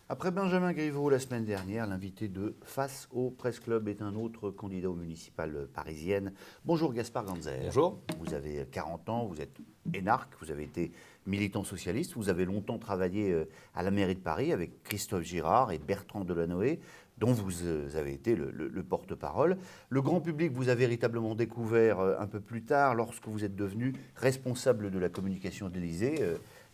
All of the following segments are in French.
Après Benjamin Griveaux la semaine dernière, l'invité de Face au Presse Club est un autre candidat aux municipales parisiennes. Bonjour Gaspard Ganzer. Bonjour. Vous avez 40 ans, vous êtes énarque, vous avez été militant socialiste, vous avez longtemps travaillé à la mairie de Paris avec Christophe Girard et Bertrand Delanoë, dont vous avez été le porte-parole. Le grand public vous a véritablement découvert un peu plus tard lorsque vous êtes devenu responsable de la communication de l'Élysée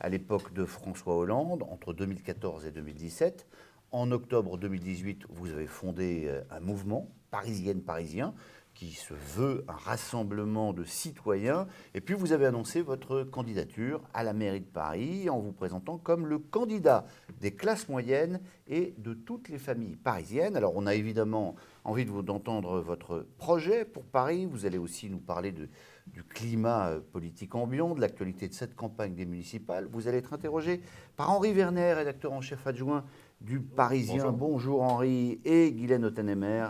à l'époque de François Hollande, entre 2014 et 2017. En octobre 2018, vous avez fondé un mouvement, Parisienne-Parisien, qui se veut un rassemblement de citoyens. Et puis vous avez annoncé votre candidature à la mairie de Paris en vous présentant comme le candidat des classes moyennes et de toutes les familles parisiennes. Alors on a évidemment envie d'entendre votre projet pour Paris. Vous allez aussi nous parler du climat politique ambiant, de l'actualité de cette campagne des municipales. Vous allez être interrogé par Henri Werner, rédacteur en chef adjoint du Parisien. Bonjour Henri, et Guylaine Ottenemer,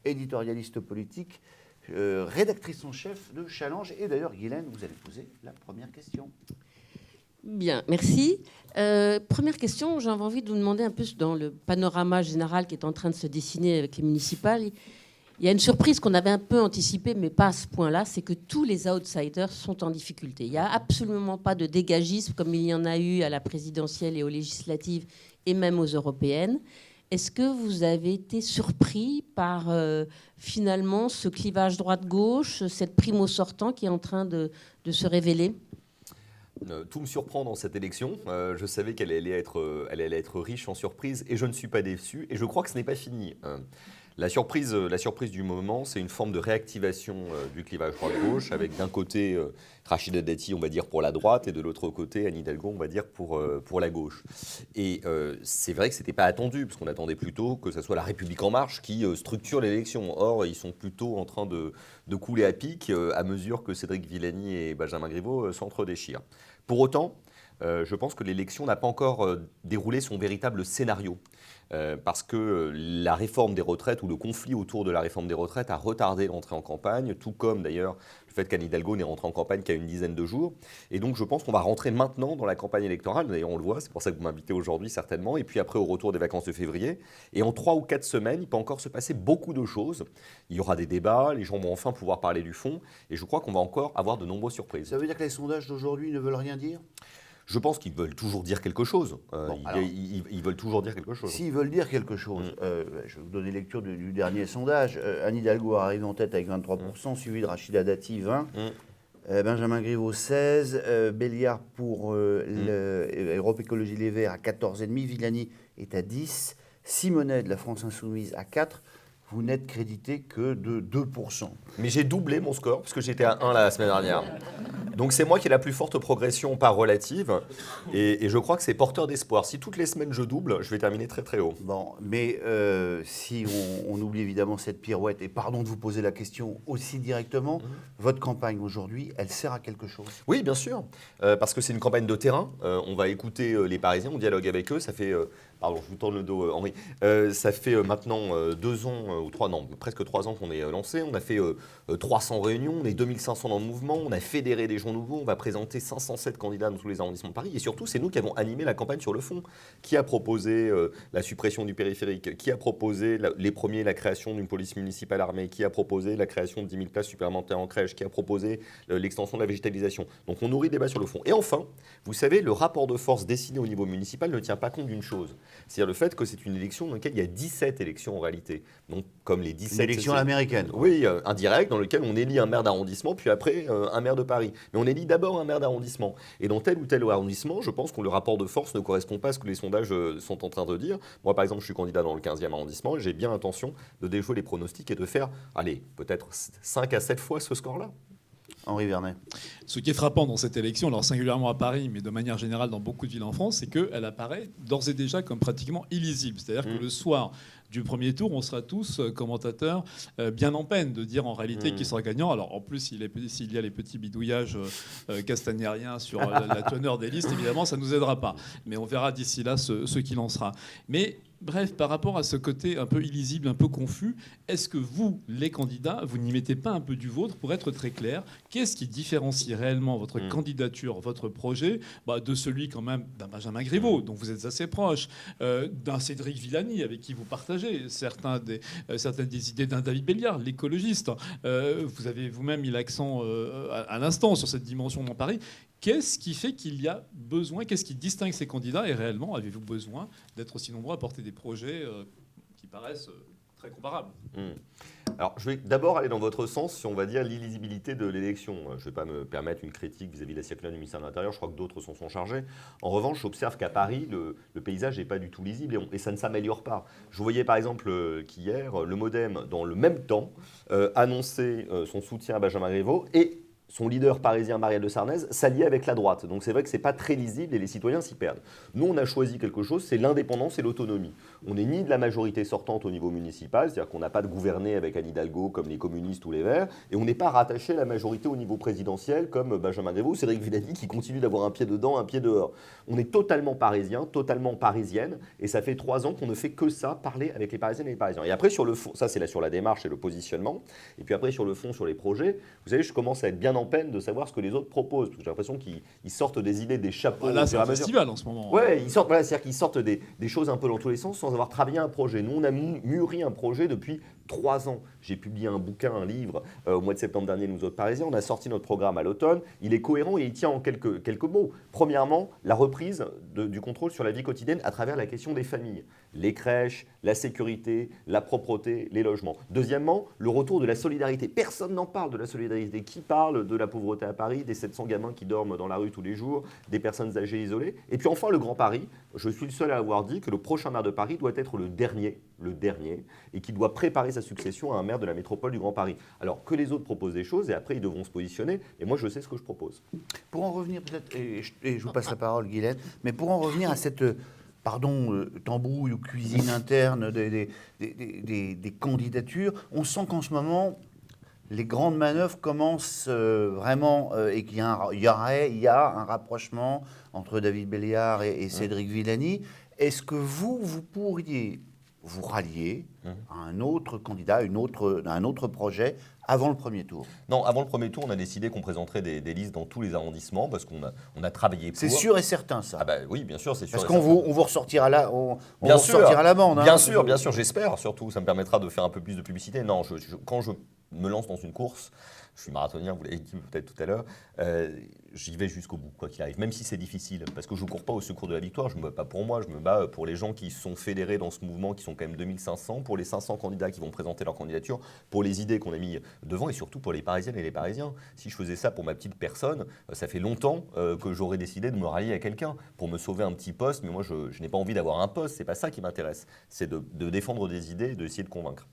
éditorialiste politique, rédactrice en chef de Challenge. Et d'ailleurs, Guylaine, vous allez poser la première question. Bien, merci. Première question, j'avais envie de vous demander un peu dans le panorama général qui est en train de se dessiner avec les municipales. Il y a une surprise qu'on avait un peu anticipée, mais pas à ce point-là, c'est que tous les outsiders sont en difficulté. Il n'y a absolument pas de dégagisme comme il y en a eu à la présidentielle et aux législatives et même aux européennes. Est-ce que vous avez été surpris par finalement ce clivage droite-gauche, cette primo sortant qui est en train de se révéler ? Tout me surprend dans cette élection. Je savais qu'elle allait être riche en surprises et je ne suis pas déçu. Et je crois que ce n'est pas fini. La surprise du moment, c'est une forme de réactivation du clivage droite-gauche, avec d'un côté Rachida Dati, on va dire, pour la droite, et de l'autre côté Anne Hidalgo, on va dire, pour la gauche. Et c'est vrai que ce n'était pas attendu, parce qu'on attendait plutôt que ce soit la République En Marche qui structure l'élection. Or, ils sont plutôt en train de couler à pic à mesure que Cédric Villani et Benjamin Griveaux s'entre-déchirent. Pour autant, je pense que l'élection n'a pas encore déroulé son véritable scénario. Parce que la réforme des retraites ou le conflit autour de la réforme des retraites a retardé l'entrée en campagne, tout comme d'ailleurs le fait qu'Anne Hidalgo n'est rentrée en campagne qu'à une dizaine de jours. Et donc je pense qu'on va rentrer maintenant dans la campagne électorale, d'ailleurs on le voit, c'est pour ça que vous m'invitez aujourd'hui certainement, et puis après au retour des vacances de février. Et en 3 ou 4 semaines, il peut encore se passer beaucoup de choses. Il y aura des débats, les gens vont enfin pouvoir parler du fond, et je crois qu'on va encore avoir de nombreuses surprises. Ça veut dire que les sondages d'aujourd'hui ne veulent rien dire ? Je pense qu'ils veulent toujours dire quelque chose. Ils veulent toujours dire quelque chose. S'ils veulent dire quelque chose, je vais vous donner lecture du dernier sondage. Anne Hidalgo arrive en tête avec 23%, suivi de Rachida Dati, 20%. Benjamin Griveaux, 16%. Béliard pour Europe Écologie Les Verts à 14,5%. Villani est à 10%. Simonet de la France Insoumise à 4%. Vous n'êtes crédité que de 2%. Mais j'ai doublé mon score, parce que j'étais à 1 la semaine dernière. Donc c'est moi qui ai la plus forte progression par relative. Et je crois que c'est porteur d'espoir. Si toutes les semaines je double, je vais terminer très très haut. Bon, mais si on oublie évidemment cette pirouette, et pardon de vous poser la question aussi directement, votre campagne aujourd'hui, elle sert à quelque chose ? Oui, bien sûr. Parce que c'est une campagne de terrain. On va écouter les Parisiens, on dialogue avec eux. Ça fait... Pardon, je vous tourne le dos, Henri. Ça fait maintenant 2 ans, ou 3, non, presque 3 ans qu'on est lancé. On a fait 300 réunions, on est 2500 dans le mouvement, on a fédéré des gens nouveaux, on va présenter 507 candidats dans tous les arrondissements de Paris. Et surtout, c'est nous qui avons animé la campagne sur le fond. Qui a proposé la suppression du périphérique ? Qui a proposé les premiers la création d'une police municipale armée ? Qui a proposé la création de 10 000 places supplémentaires en crèche ? Qui a proposé l'extension de la végétalisation ? Donc on nourrit le débat sur le fond. Et enfin, vous savez, le rapport de force dessiné au niveau municipal ne tient pas compte d'une chose. C'est-à-dire le fait que c'est une élection dans laquelle il y a 17 élections en réalité. Donc, comme les 17... Une élection américaine. Oui, indirecte, dans lequel on élit un maire d'arrondissement, puis après un maire de Paris. Mais on élit d'abord un maire d'arrondissement. Et dans tel ou tel arrondissement, je pense que le rapport de force ne correspond pas à ce que les sondages sont en train de dire. Moi, par exemple, je suis candidat dans le 15e arrondissement et j'ai bien l'intention de déjouer les pronostics et de faire, allez, peut-être 5 à 7 fois ce score-là. Henri Vernet. Ce qui est frappant dans cette élection, alors singulièrement à Paris, mais de manière générale dans beaucoup de villes en France, c'est qu'elle apparaît d'ores et déjà comme pratiquement illisible. C'est-à-dire que le soir du premier tour, on sera tous commentateurs bien en peine de dire en réalité qui sera gagnant. Alors en plus, s'il y a les petits bidouillages castagnériens sur la teneur des listes, évidemment, ça ne nous aidera pas. Mais on verra d'ici là ce qu'il en sera. Mais Bref, par rapport à ce côté un peu illisible, un peu confus, est-ce que vous, les candidats, vous n'y mettez pas un peu du vôtre pour être très clair? Qu'est-ce qui différencie réellement votre candidature, votre projet, de celui quand même d'un Benjamin Griveaux, dont vous êtes assez proche, d'un Cédric Villani, avec qui vous partagez certaines des idées, d'un David Béliard, l'écologiste. Vous avez vous-même mis l'accent à l'instant sur cette dimension dans Paris. Qu'est-ce qui fait qu'il y a besoin, qu'est-ce qui distingue ces candidats et réellement, avez-vous besoin d'être aussi nombreux à porter des projets qui paraissent très comparables? Alors, je vais d'abord aller dans votre sens si on va dire l'illisibilité de l'élection. Je ne vais pas me permettre une critique vis-à-vis de la circulaire du ministère de l'Intérieur, je crois que d'autres s'en sont chargés. En revanche, j'observe qu'à Paris, le paysage n'est pas du tout lisible et ça ne s'améliore pas. Je voyais par exemple qu'hier, le MoDem, dans le même temps, annonçait son soutien à Benjamin Griveaux et son leader parisien, Marielle de Sarnez, s'alliait avec la droite. Donc c'est vrai que ce n'est pas très lisible et les citoyens s'y perdent. Nous, on a choisi quelque chose, c'est l'indépendance et l'autonomie. On n'est ni de la majorité sortante au niveau municipal, c'est-à-dire qu'on n'a pas de gouverner avec Anne Hidalgo comme les communistes ou les Verts, et on n'est pas rattaché à la majorité au niveau présidentiel comme Benjamin Griveaux ou Cédric Villani qui continue d'avoir un pied dedans, un pied dehors. On est totalement parisien, totalement parisienne, et ça fait 3 ans qu'on ne fait que ça, parler avec les Parisiennes et les Parisiens. Et après, sur le fond, ça c'est là sur la démarche et le positionnement, et puis après sur le fond, sur les projets, vous savez, je commence à être bien en peine de savoir ce que les autres proposent, parce que j'ai l'impression qu'ils sortent des idées, des chapeaux. Là, c'est un festival en ce moment. Ouais, c'est-à-dire qu'ils sortent des choses un peu dans tous les sens sans avoir travaillé un projet. Nous, on a mûri un projet depuis 3 ans. J'ai publié un bouquin, un livre, au mois de septembre dernier, nous autres Parisiens. On a sorti notre programme à l'automne. Il est cohérent et il tient en quelques mots. Premièrement, la reprise du contrôle sur la vie quotidienne à travers la question des familles. Les crèches, la sécurité, la propreté, les logements. Deuxièmement, le retour de la solidarité. Personne n'en parle de la solidarité. Qui parle de la pauvreté à Paris, des 700 gamins qui dorment dans la rue tous les jours, des personnes âgées isolées? Et puis enfin, le Grand Paris. Je suis le seul à avoir dit que le prochain maire de Paris doit être le dernier, et qui doit préparer sa succession à un maire de la métropole du Grand Paris. Alors que les autres proposent des choses et après ils devront se positionner. Et moi, je sais ce que je propose. Pour en revenir peut-être, et je vous passe la parole, Guylaine, mais pour en revenir à cette tambouille ou cuisine interne des candidatures, on sent qu'en ce moment, les grandes manœuvres commencent vraiment et qu'il y a un rapprochement entre David Béliard et Cédric Villani. Est-ce que vous pourriez vous rallier à un autre candidat, à un autre projet avant le premier tour? Non, avant le premier tour, on a décidé qu'on présenterait des listes dans tous les arrondissements parce qu'on a travaillé pour. C'est sûr et certain, ça. Ah bah oui, bien sûr, c'est sûr. Parce qu'on vous ressortira la bande. Bien sûr, j'espère surtout. Ça me permettra de faire un peu plus de publicité. Non, quand je me lance dans une course, je suis marathonien, vous l'avez dit peut-être tout à l'heure, j'y vais jusqu'au bout, quoi qu'il arrive, même si c'est difficile, parce que je ne cours pas au secours de la victoire, je ne me bats pas pour moi, je me bats pour les gens qui sont fédérés dans ce mouvement, qui sont quand même 2500, pour les 500 candidats qui vont présenter leur candidature, pour les idées qu'on a mis devant, et surtout pour les Parisiennes et les Parisiens. Si je faisais ça pour ma petite personne, ça fait longtemps que j'aurais décidé de me rallier à quelqu'un, pour me sauver un petit poste, mais moi je n'ai pas envie d'avoir un poste, c'est pas ça qui m'intéresse, c'est de défendre des idées et d'essayer de convaincre.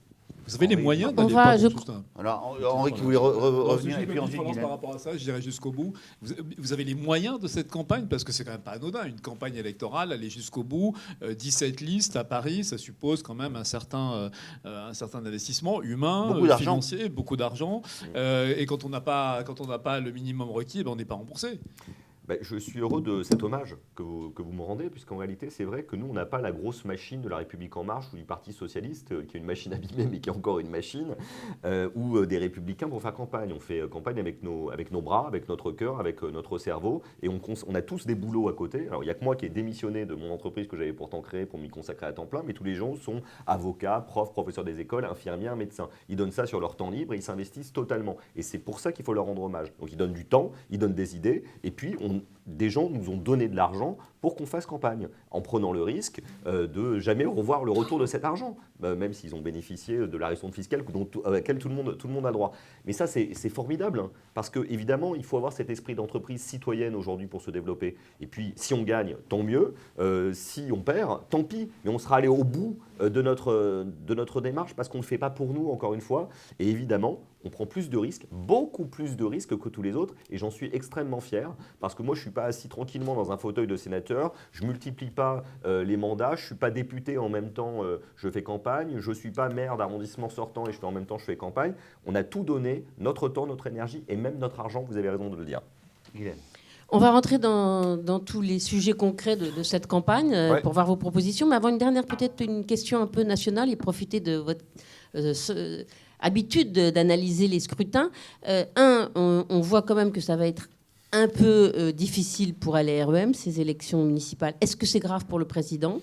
Vous avez les moyens d'aller tout ça. Alors, Henri qui voulait revenir, et puis ensuite par rapport à ça, je dirais jusqu'au bout. Vous avez les moyens de cette campagne, parce que c'est quand même pas anodin, une campagne électorale, aller jusqu'au bout, 17 listes à Paris, ça suppose quand même un certain investissement humain, financier, beaucoup d'argent. Et quand on n'a pas le minimum requis, on n'est pas remboursé. Je suis heureux de cet hommage que vous me rendez, puisqu'en réalité, c'est vrai que nous, on n'a pas la grosse machine de La République En Marche ou du Parti Socialiste, qui est une machine abîmée, mais qui est encore une machine, ou des Républicains pour faire campagne. On fait campagne avec nos bras, avec notre cœur, avec notre cerveau, et on a tous des boulots à côté. Alors, il n'y a que moi qui ai démissionné de mon entreprise que j'avais pourtant créée pour m'y consacrer à temps plein, mais tous les gens sont avocats, profs, professeurs des écoles, infirmières, médecins. Ils donnent ça sur leur temps libre et ils s'investissent totalement. Et c'est pour ça qu'il faut leur rendre hommage. Donc, ils donnent du temps, ils donnent des idées, et puis des gens nous ont donné de l'argent pour qu'on fasse campagne, en prenant le risque de jamais revoir le retour de cet argent, même s'ils ont bénéficié de la réduction fiscale à laquelle tout le monde a droit. Mais ça, c'est formidable, hein, parce qu'évidemment, il faut avoir cet esprit d'entreprise citoyenne aujourd'hui pour se développer. Et puis, si on gagne, tant mieux. Si on perd, tant pis. Mais on sera allé au bout de notre démarche, parce qu'on ne le fait pas pour nous, encore une fois. Et évidemment, on prend plus de risques, beaucoup plus de risques que tous les autres, et j'en suis extrêmement fier, parce que moi je ne suis pas assis tranquillement dans un fauteuil de sénateur, je ne multiplie pas les mandats, je ne suis pas député en même temps, je fais campagne, je ne suis pas maire d'arrondissement sortant et en même temps je fais campagne. On a tout donné, notre temps, notre énergie et même notre argent, vous avez raison de le dire. Guylaine. On va rentrer dans tous les sujets concrets de cette campagne Ouais. pour voir vos propositions. Mais avant une dernière, peut-être une question un peu nationale et profiter de votre habitude d'analyser les scrutins. On voit quand même que ça va être un peu difficile pour LREM, ces élections municipales. Est-ce que c'est grave pour le président ?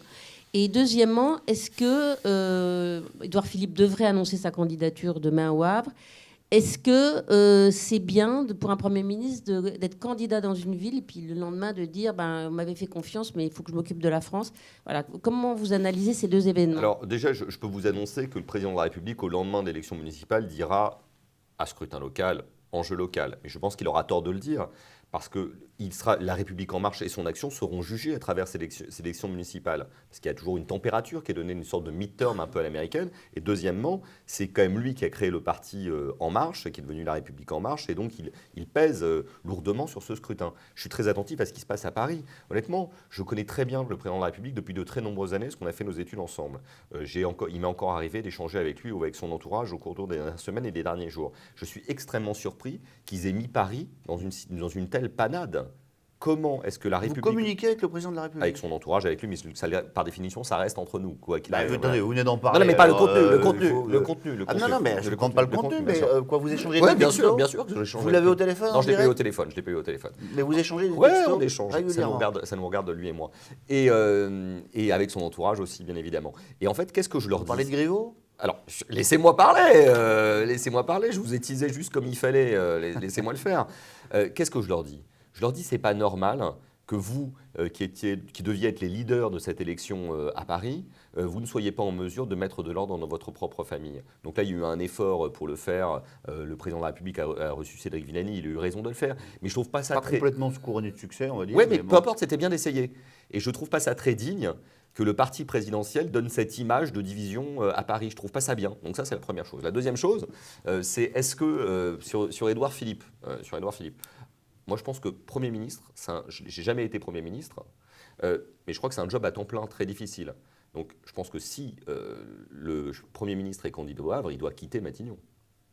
Et deuxièmement, est-ce que Édouard Philippe devrait annoncer sa candidature demain au Havre ? Est-ce que c'est bien pour un Premier ministre d'être candidat dans une ville et puis le lendemain de dire vous m'avez fait confiance, mais il faut que je m'occupe de la France. Voilà. Comment vous analysez ces deux événements ? Alors déjà, je peux vous annoncer que le président de la République, au lendemain de l'élection municipale, dira à scrutin local, enjeu local. Et je pense qu'il aura tort de le dire, parce que la République En Marche et son action seront jugées à travers ces élections municipales. Parce qu'il y a toujours une température qui est donnée, une sorte de midterm un peu à l'américaine. Et deuxièmement, c'est quand même lui qui a créé le parti En Marche, qui est devenu la République En Marche, et donc il pèse lourdement sur ce scrutin. Je suis très attentif à ce qui se passe à Paris. Honnêtement, je connais très bien le président de la République depuis de très nombreuses années, parce qu'on a fait nos études ensemble. Il m'est encore arrivé d'échanger avec lui ou avec son entourage au cours des dernières semaines et des derniers jours. Je suis extrêmement surpris qu'ils aient mis Paris dans une telle panade. Comment est-ce que la République... Vous communiquez avec le président de la République ? Avec son entourage, avec lui, mais par définition, ça reste entre nous. Quoi qu'il arrive. Attendez, vous venez d'en parler. Non, mais pas le alors, contenu, le il contenu, faut, le contenu. non, mais je ne compte pas le contenu, mais quoi, vous échangez Oui, des bien textos ? sûr, bien sûr. Que je l'échange Vous avec l'avez lui. au téléphone Non, en je l'ai pas eu au direct téléphone. Mais vous échangez des Ouais, textos on échange. Ça nous regarde, lui et moi. Et avec son entourage aussi, bien évidemment. Et en fait, qu'est-ce que je leur Vous dis ? parlez de Griveaux ? Alors, laissez-moi parler. Laissez-moi parler. Je vous ai teasé juste comme il fallait. Laissez-moi le faire. Qu'est-ce que je leur dis ? Je leur dis, c'est pas normal que vous, qui deviez être les leaders de cette élection à Paris, vous ne soyez pas en mesure de mettre de l'ordre dans votre propre famille. Donc là, il y a eu un effort pour le faire. Le président de la République a reçu Cédric Villani, il a eu raison de le faire. Mais je trouve pas ça Pas très... complètement couronné de succès, on va dire. Oui, mais bon. peu importe, c'était bien d'essayer. Et je trouve pas ça très digne que le parti présidentiel donne cette image de division à Paris. Je trouve pas ça bien. Donc ça, c'est la première chose. La deuxième chose, c'est est-ce que sur Édouard Philippe, moi, je pense que Premier ministre, j'ai jamais été Premier ministre, mais je crois que c'est un job à temps plein très difficile. Donc, je pense que si le Premier ministre est candidat au Havre, il doit quitter Matignon.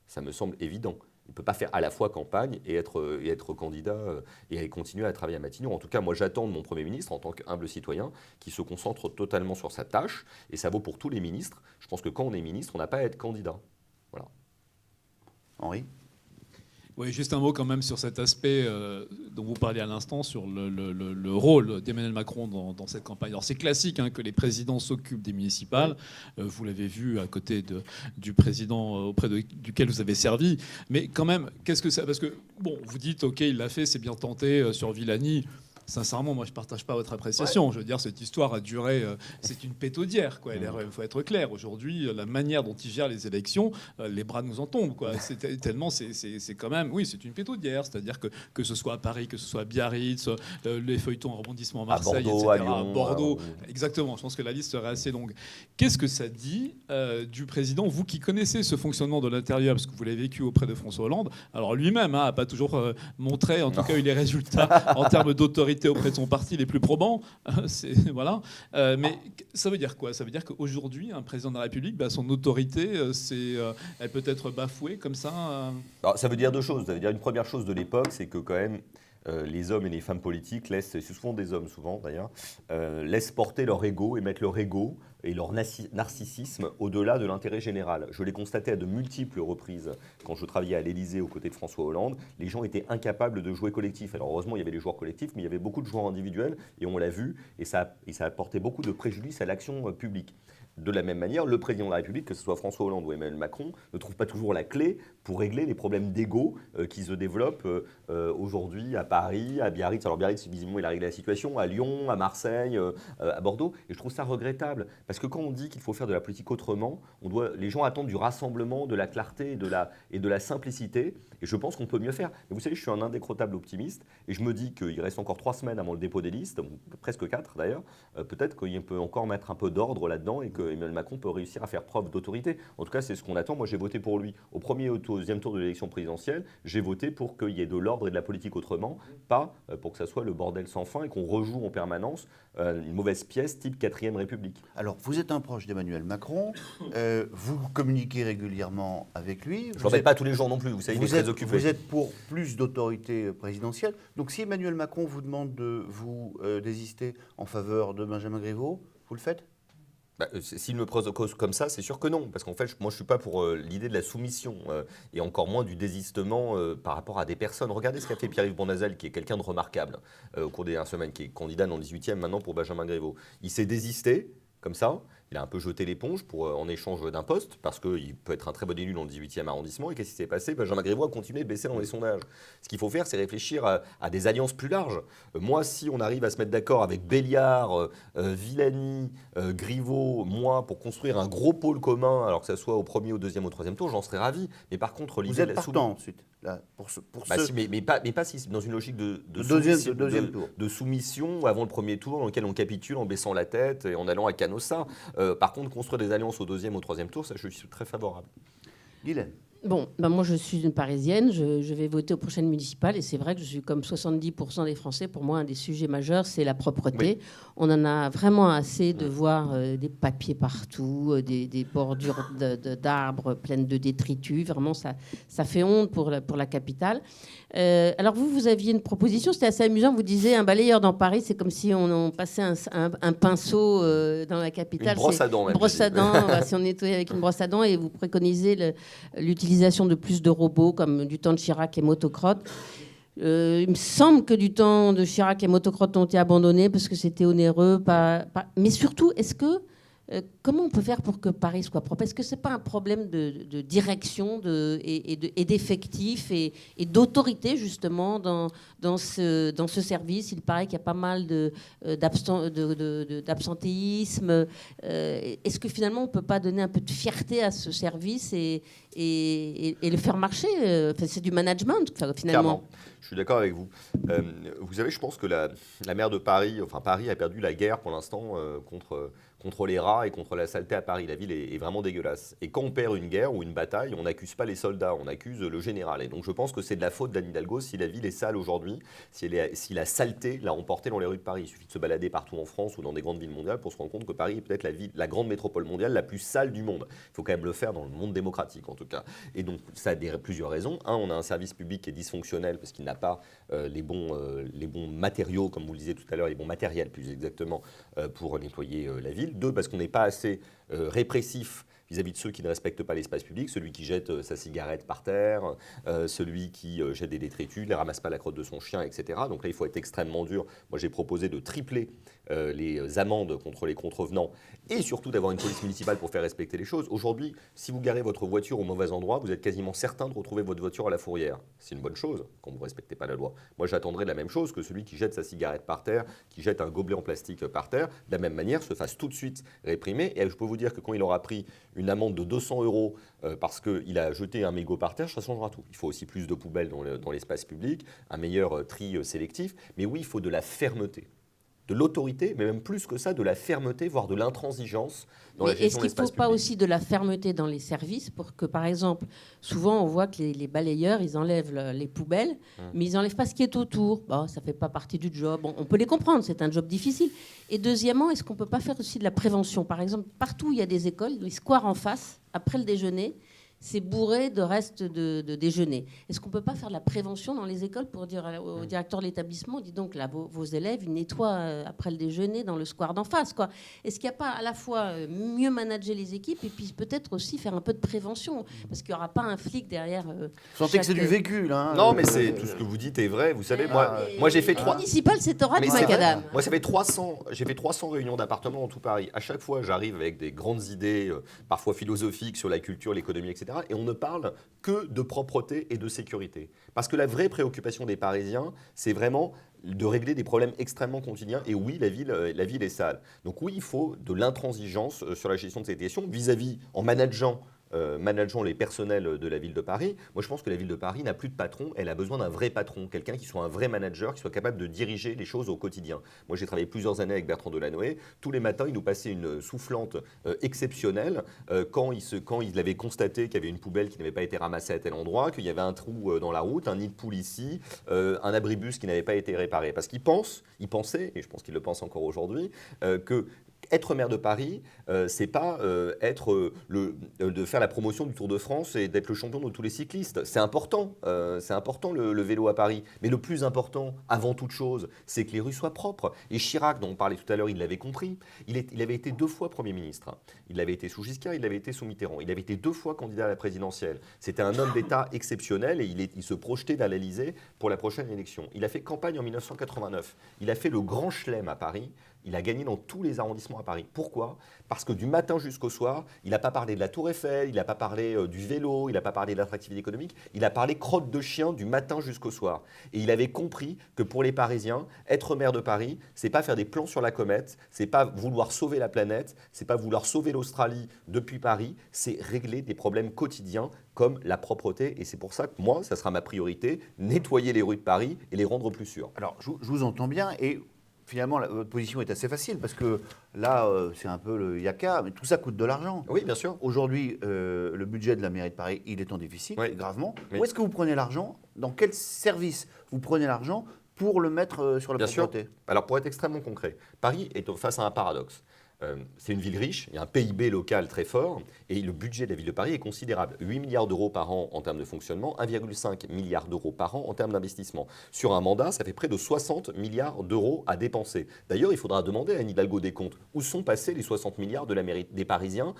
Ça me semble évident. Il ne peut pas faire à la fois campagne et être candidat et continuer à travailler à Matignon. En tout cas, moi, j'attends de mon Premier ministre, en tant qu'humble citoyen, qui se concentre totalement sur sa tâche. Et ça vaut pour tous les ministres. Je pense que quand on est ministre, on n'a pas à être candidat. Voilà. Henri ? Oui, juste un mot quand même sur cet aspect dont vous parliez à l'instant, sur le rôle d'Emmanuel Macron dans cette campagne. Alors c'est classique que les présidents s'occupent des municipales. Vous l'avez vu à côté du président auprès duquel vous avez servi. Mais quand même, qu'est-ce que ça... Parce que, bon, vous dites, OK, il l'a fait, c'est bien tenté sur Villani. Sincèrement, moi, je ne partage pas votre appréciation. Ouais. Je veux dire, cette histoire a duré... c'est une pétaudière, quoi. Il faut être clair. Aujourd'hui, la manière dont il gère les élections, les bras nous en tombent, quoi. Tellement, c'est quand même... Oui, c'est une pétaudière. C'est-à-dire que ce soit à Paris, que ce soit à Biarritz, les feuilletons en rebondissement à Marseille, Bordeaux, etc. à Lyon, à Bordeaux. Exactement. Je pense que la liste serait assez longue. Qu'est-ce que ça dit du président, vous qui connaissez ce fonctionnement de l'intérieur, parce que vous l'avez vécu auprès de François Hollande. Alors lui-même n'a pas toujours montré, en tout cas, eu les résultats en termes d'autorité auprès de son parti les plus probants. Voilà. Mais ça veut dire quoi ? Ça veut dire qu'aujourd'hui, un président de la République, son autorité, elle peut être bafouée comme ça Alors, ça veut dire deux choses. Ça veut dire une première chose de l'époque, c'est que quand même, les hommes et les femmes politiques laissent, c'est souvent des hommes souvent d'ailleurs, laissent porter leur ego et mettre leur ego et leur narcissisme au-delà de l'intérêt général. Je l'ai constaté à de multiples reprises quand je travaillais à l'Élysée aux côtés de François Hollande. Les gens étaient incapables de jouer collectif. Alors heureusement, il y avait les joueurs collectifs, mais il y avait beaucoup de joueurs individuels et on l'a vu et ça a porté beaucoup de préjudice à l'action publique. De la même manière, le président de la République, que ce soit François Hollande ou Emmanuel Macron, ne trouve pas toujours la clé pour régler les problèmes d'ego qui se développent aujourd'hui à Paris, à Biarritz. Alors Biarritz, visiblement, il a réglé la situation, à Lyon, à Marseille, à Bordeaux. Et je trouve ça regrettable. Parce que quand on dit qu'il faut faire de la politique autrement, les gens attendent du rassemblement, de la clarté et de la simplicité. Et je pense qu'on peut mieux faire. Mais vous savez, je suis un indécrottable optimiste. Et je me dis qu'il reste encore 3 semaines avant le dépôt des listes, presque 4 d'ailleurs. Peut-être qu'il peut encore mettre un peu d'ordre là-dedans et que Emmanuel Macron peut réussir à faire preuve d'autorité. En tout cas, c'est ce qu'on attend. Moi, j'ai voté pour lui au premier et au deuxième tour de l'élection présidentielle. J'ai voté pour qu'il y ait de l'ordre et de la politique autrement, pas pour que ça soit le bordel sans fin et qu'on rejoue en permanence une mauvaise pièce type 4e République. Alors, vous êtes un proche d'Emmanuel Macron, vous communiquez régulièrement avec lui. Je ne l'embête pas tous les jours non plus, vous savez, il est très occupé. Vous êtes pour plus d'autorité présidentielle. Donc, si Emmanuel Macron vous demande de vous désister en faveur de Benjamin Griveaux, vous le faites ? S'il me pose cause comme ça, c'est sûr que non. Parce qu'en fait, moi, je ne suis pas pour l'idée de la soumission et encore moins du désistement par rapport à des personnes. Regardez ce qu'a fait Pierre-Yves Bournazel, qui est quelqu'un de remarquable au cours des dernières semaines, qui est candidat dans le 18e maintenant pour Benjamin Griveaux. Il s'est désisté, comme ça. Il a un peu jeté l'éponge en échange d'un poste, parce qu'il peut être un très bon élu dans le 18e arrondissement. Et qu'est-ce qui s'est passé ? Benjamin Griveaux a continué de baisser dans les sondages. Ce qu'il faut faire, c'est réfléchir à des alliances plus larges. Moi, si on arrive à se mettre d'accord avec Béliard, Villani, Griveaux, moi, pour construire un gros pôle commun, alors que ça soit au premier, au deuxième, au troisième tour, j'en serais ravi. Mais par contre, vous êtes partant ensuite là, mais pas si dans une logique de soumission avant le premier tour, dans lequel on capitule en baissant la tête et en allant à Canossa. Par contre, construire des alliances au deuxième, au troisième tour, ça, je suis très favorable. Guylaine. Bon, moi je suis une Parisienne, je vais voter aux prochaines municipales et c'est vrai que je suis comme 70% des Français. Pour moi, un des sujets majeurs, c'est la propreté. Oui. On en a vraiment assez de voir des papiers partout, des bordures d'arbres pleines de détritus. Vraiment, ça fait honte pour la capitale. Alors vous aviez une proposition, c'était assez amusant. Vous disiez un balayeur dans Paris, c'est comme si on passait un pinceau dans la capitale. Une brosse à dents. Une brosse à dents, si on nettoyait avec une brosse à dents, et vous préconisez l'utilisation de plus de robots comme du temps de Chirac et Motocrotte. Il me semble que du temps de Chirac et Motocrotte ont été abandonnés parce que c'était onéreux. Mais surtout, comment on peut faire pour que Paris soit propre ? Est-ce que ce n'est pas un problème de direction et d'effectifs et d'autorité, justement, dans ce service ? Il paraît qu'il y a pas mal d'absentéisme. Est-ce que finalement, on ne peut pas donner un peu de fierté à ce service et le faire marcher ? C'est du management, finalement. Clairement. Je suis d'accord avec vous. Vous savez, je pense que la maire de Paris, Paris a perdu la guerre pour l'instant contre les rats et contre la saleté à Paris. La ville est vraiment dégueulasse. Et quand on perd une guerre ou une bataille, on n'accuse pas les soldats, on accuse le général. Et donc je pense que c'est de la faute d'Anne Hidalgo si la ville est sale aujourd'hui, si la saleté l'a emporté dans les rues de Paris. Il suffit de se balader partout en France ou dans des grandes villes mondiales pour se rendre compte que Paris est peut-être la grande métropole mondiale la plus sale du monde. Il faut quand même le faire dans le monde démocratique en tout cas. Et donc ça a plusieurs raisons. On a un service public qui est dysfonctionnel parce qu'il n'a pas les bons matériaux, comme vous le disiez tout à l'heure, les bons matériels plus exactement, pour nettoyer la ville. 2, parce qu'on n'est pas assez répressif vis-à-vis de ceux qui ne respectent pas l'espace public, celui qui jette sa cigarette par terre, celui qui jette des détritus, ne ramasse pas la crotte de son chien, etc. Donc là, il faut être extrêmement dur. Moi, j'ai proposé de tripler les amendes contre les contrevenants et surtout d'avoir une police municipale pour faire respecter les choses. Aujourd'hui, si vous garez votre voiture au mauvais endroit, vous êtes quasiment certain de retrouver votre voiture à la fourrière. C'est une bonne chose quand vous ne respectez pas la loi. Moi, j'attendrai la même chose que celui qui jette sa cigarette par terre, qui jette un gobelet en plastique par terre, de la même manière, se fasse tout de suite réprimer. Et je peux vous dire que quand il aura pris une amende de 200 € parce qu'il a jeté un mégot par terre, ça changera tout. Il faut aussi plus de poubelles dans l'espace public, un meilleur tri sélectif. Mais oui, il faut de la fermeté. De l'autorité, mais même plus que ça, de la fermeté, voire de l'intransigeance dans la gestion de l'espace public. Est-ce qu'il ne faut pas aussi de la fermeté dans les services pour que, par exemple, souvent on voit que les balayeurs, ils enlèvent les poubelles, mais ils n'enlèvent pas ce qui est autour. Bon, ça ne fait pas partie du job. On peut les comprendre, c'est un job difficile. Et deuxièmement, est-ce qu'on ne peut pas faire aussi de la prévention ? Par exemple, partout où il y a des écoles, les squares en face, après le déjeuner, c'est bourré de restes de déjeuner. Est-ce qu'on ne peut pas faire de la prévention dans les écoles pour dire au directeur de l'établissement, dis donc, là, vos élèves, ils nettoient après le déjeuner dans le square d'en face, quoi. Est-ce qu'il n'y a pas à la fois mieux manager les équipes et puis peut-être aussi faire un peu de prévention ? Parce qu'il n'y aura pas un flic derrière. Vous sentez que c'est du vécu, là. Non, mais tout ce que vous dites est vrai. Vous savez, moi j'ai fait 3... municipal, c'est aura du macadam. Moi, j'ai fait 300 réunions d'appartements dans tout Paris. À chaque fois, j'arrive avec des grandes idées, parfois philosophiques, sur la culture, l'économie, etc. Et on ne parle que de propreté et de sécurité. Parce que la vraie préoccupation des Parisiens, c'est vraiment de régler des problèmes extrêmement quotidiens. Et oui, la ville est sale. Donc oui, il faut de l'intransigeance sur la gestion de cette question, vis-à-vis, en manageant manageant les personnels de la ville de Paris. Moi, je pense que la ville de Paris n'a plus de patron. Elle a besoin d'un vrai patron, quelqu'un qui soit un vrai manager, qui soit capable de diriger les choses au quotidien. Moi, j'ai travaillé plusieurs années avec Bertrand Delanoë. Tous les matins, il nous passait une soufflante exceptionnelle quand il avait constaté qu'il y avait une poubelle qui n'avait pas été ramassée à tel endroit, qu'il y avait un trou dans la route, un nid de poule ici, un abribus qui n'avait pas été réparé. Parce qu'il pensait, et je pense qu'il le pense encore aujourd'hui, que être maire de Paris, c'est pas de faire la promotion du Tour de France et d'être le champion de tous les cyclistes. C'est important le vélo à Paris. Mais le plus important, avant toute chose, c'est que les rues soient propres. Et Chirac, dont on parlait tout à l'heure, il l'avait compris. Il avait été 2 fois Premier ministre. Il avait été sous Giscard, il avait été sous Mitterrand. Il avait été 2 fois candidat à la présidentielle. C'était un homme d'État exceptionnel et il se projetait vers l'Élysée pour la prochaine élection. Il a fait campagne en 1989. Il a fait le grand chelem à Paris. Il a gagné dans tous les arrondissements à Paris. Pourquoi ? Parce que du matin jusqu'au soir, il n'a pas parlé de la Tour Eiffel, il n'a pas parlé du vélo, il n'a pas parlé de l'attractivité économique, il a parlé crotte de chien du matin jusqu'au soir. Et il avait compris que pour les Parisiens, être maire de Paris, c'est pas faire des plans sur la comète, c'est pas vouloir sauver la planète, c'est pas vouloir sauver l'Australie depuis Paris, c'est régler des problèmes quotidiens comme la propreté. Et c'est pour ça que moi, ça sera ma priorité, nettoyer les rues de Paris et les rendre plus sûres. Alors, je vous entends bien et finalement, votre position est assez facile parce que là, c'est un peu le yaka, mais tout ça coûte de l'argent. Oui, bien sûr. Aujourd'hui, le budget de la mairie de Paris, il est en déficit, Oui. gravement. Oui. Où est-ce que vous prenez l'argent ? Dans quel service vous prenez l'argent pour le mettre sur la Bien sûr. propreté ? Alors, pour être extrêmement concret, Paris est face à un paradoxe. C'est une ville riche, il y a un PIB local très fort et le budget de la ville de Paris est considérable. 8 milliards d'euros par an en termes de fonctionnement, 1,5 milliard d'euros par an en termes d'investissement. Sur un mandat, ça fait près de 60 milliards d'euros à dépenser. D'ailleurs, il faudra demander à Anne Hidalgo des comptes où sont passés les 60 milliards de la mairie des Parisiens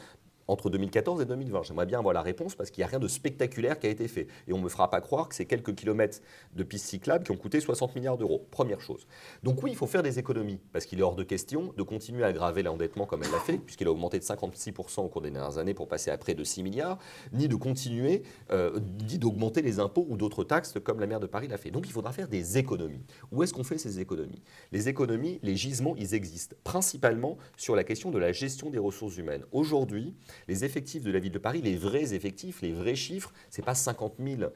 entre 2014 et 2020. J'aimerais bien avoir la réponse parce qu'il n'y a rien de spectaculaire qui a été fait. Et on ne me fera pas croire que c'est quelques kilomètres de pistes cyclables qui ont coûté 60 milliards d'euros. Première chose. Donc oui, il faut faire des économies parce qu'il est hors de question de continuer à aggraver l'endettement comme elle l'a fait, puisqu'il a augmenté de 56% au cours des dernières années pour passer à près de 6 milliards, ni de continuer, ni d'augmenter les impôts ou d'autres taxes comme la maire de Paris l'a fait. Donc il faudra faire des économies. Où est-ce qu'on fait ces économies ? Les économies, les gisements, ils existent principalement sur la question de la gestion des ressources humaines. Aujourd'hui, les effectifs de la ville de Paris, les vrais effectifs, les vrais chiffres, ce n'est pas 50 000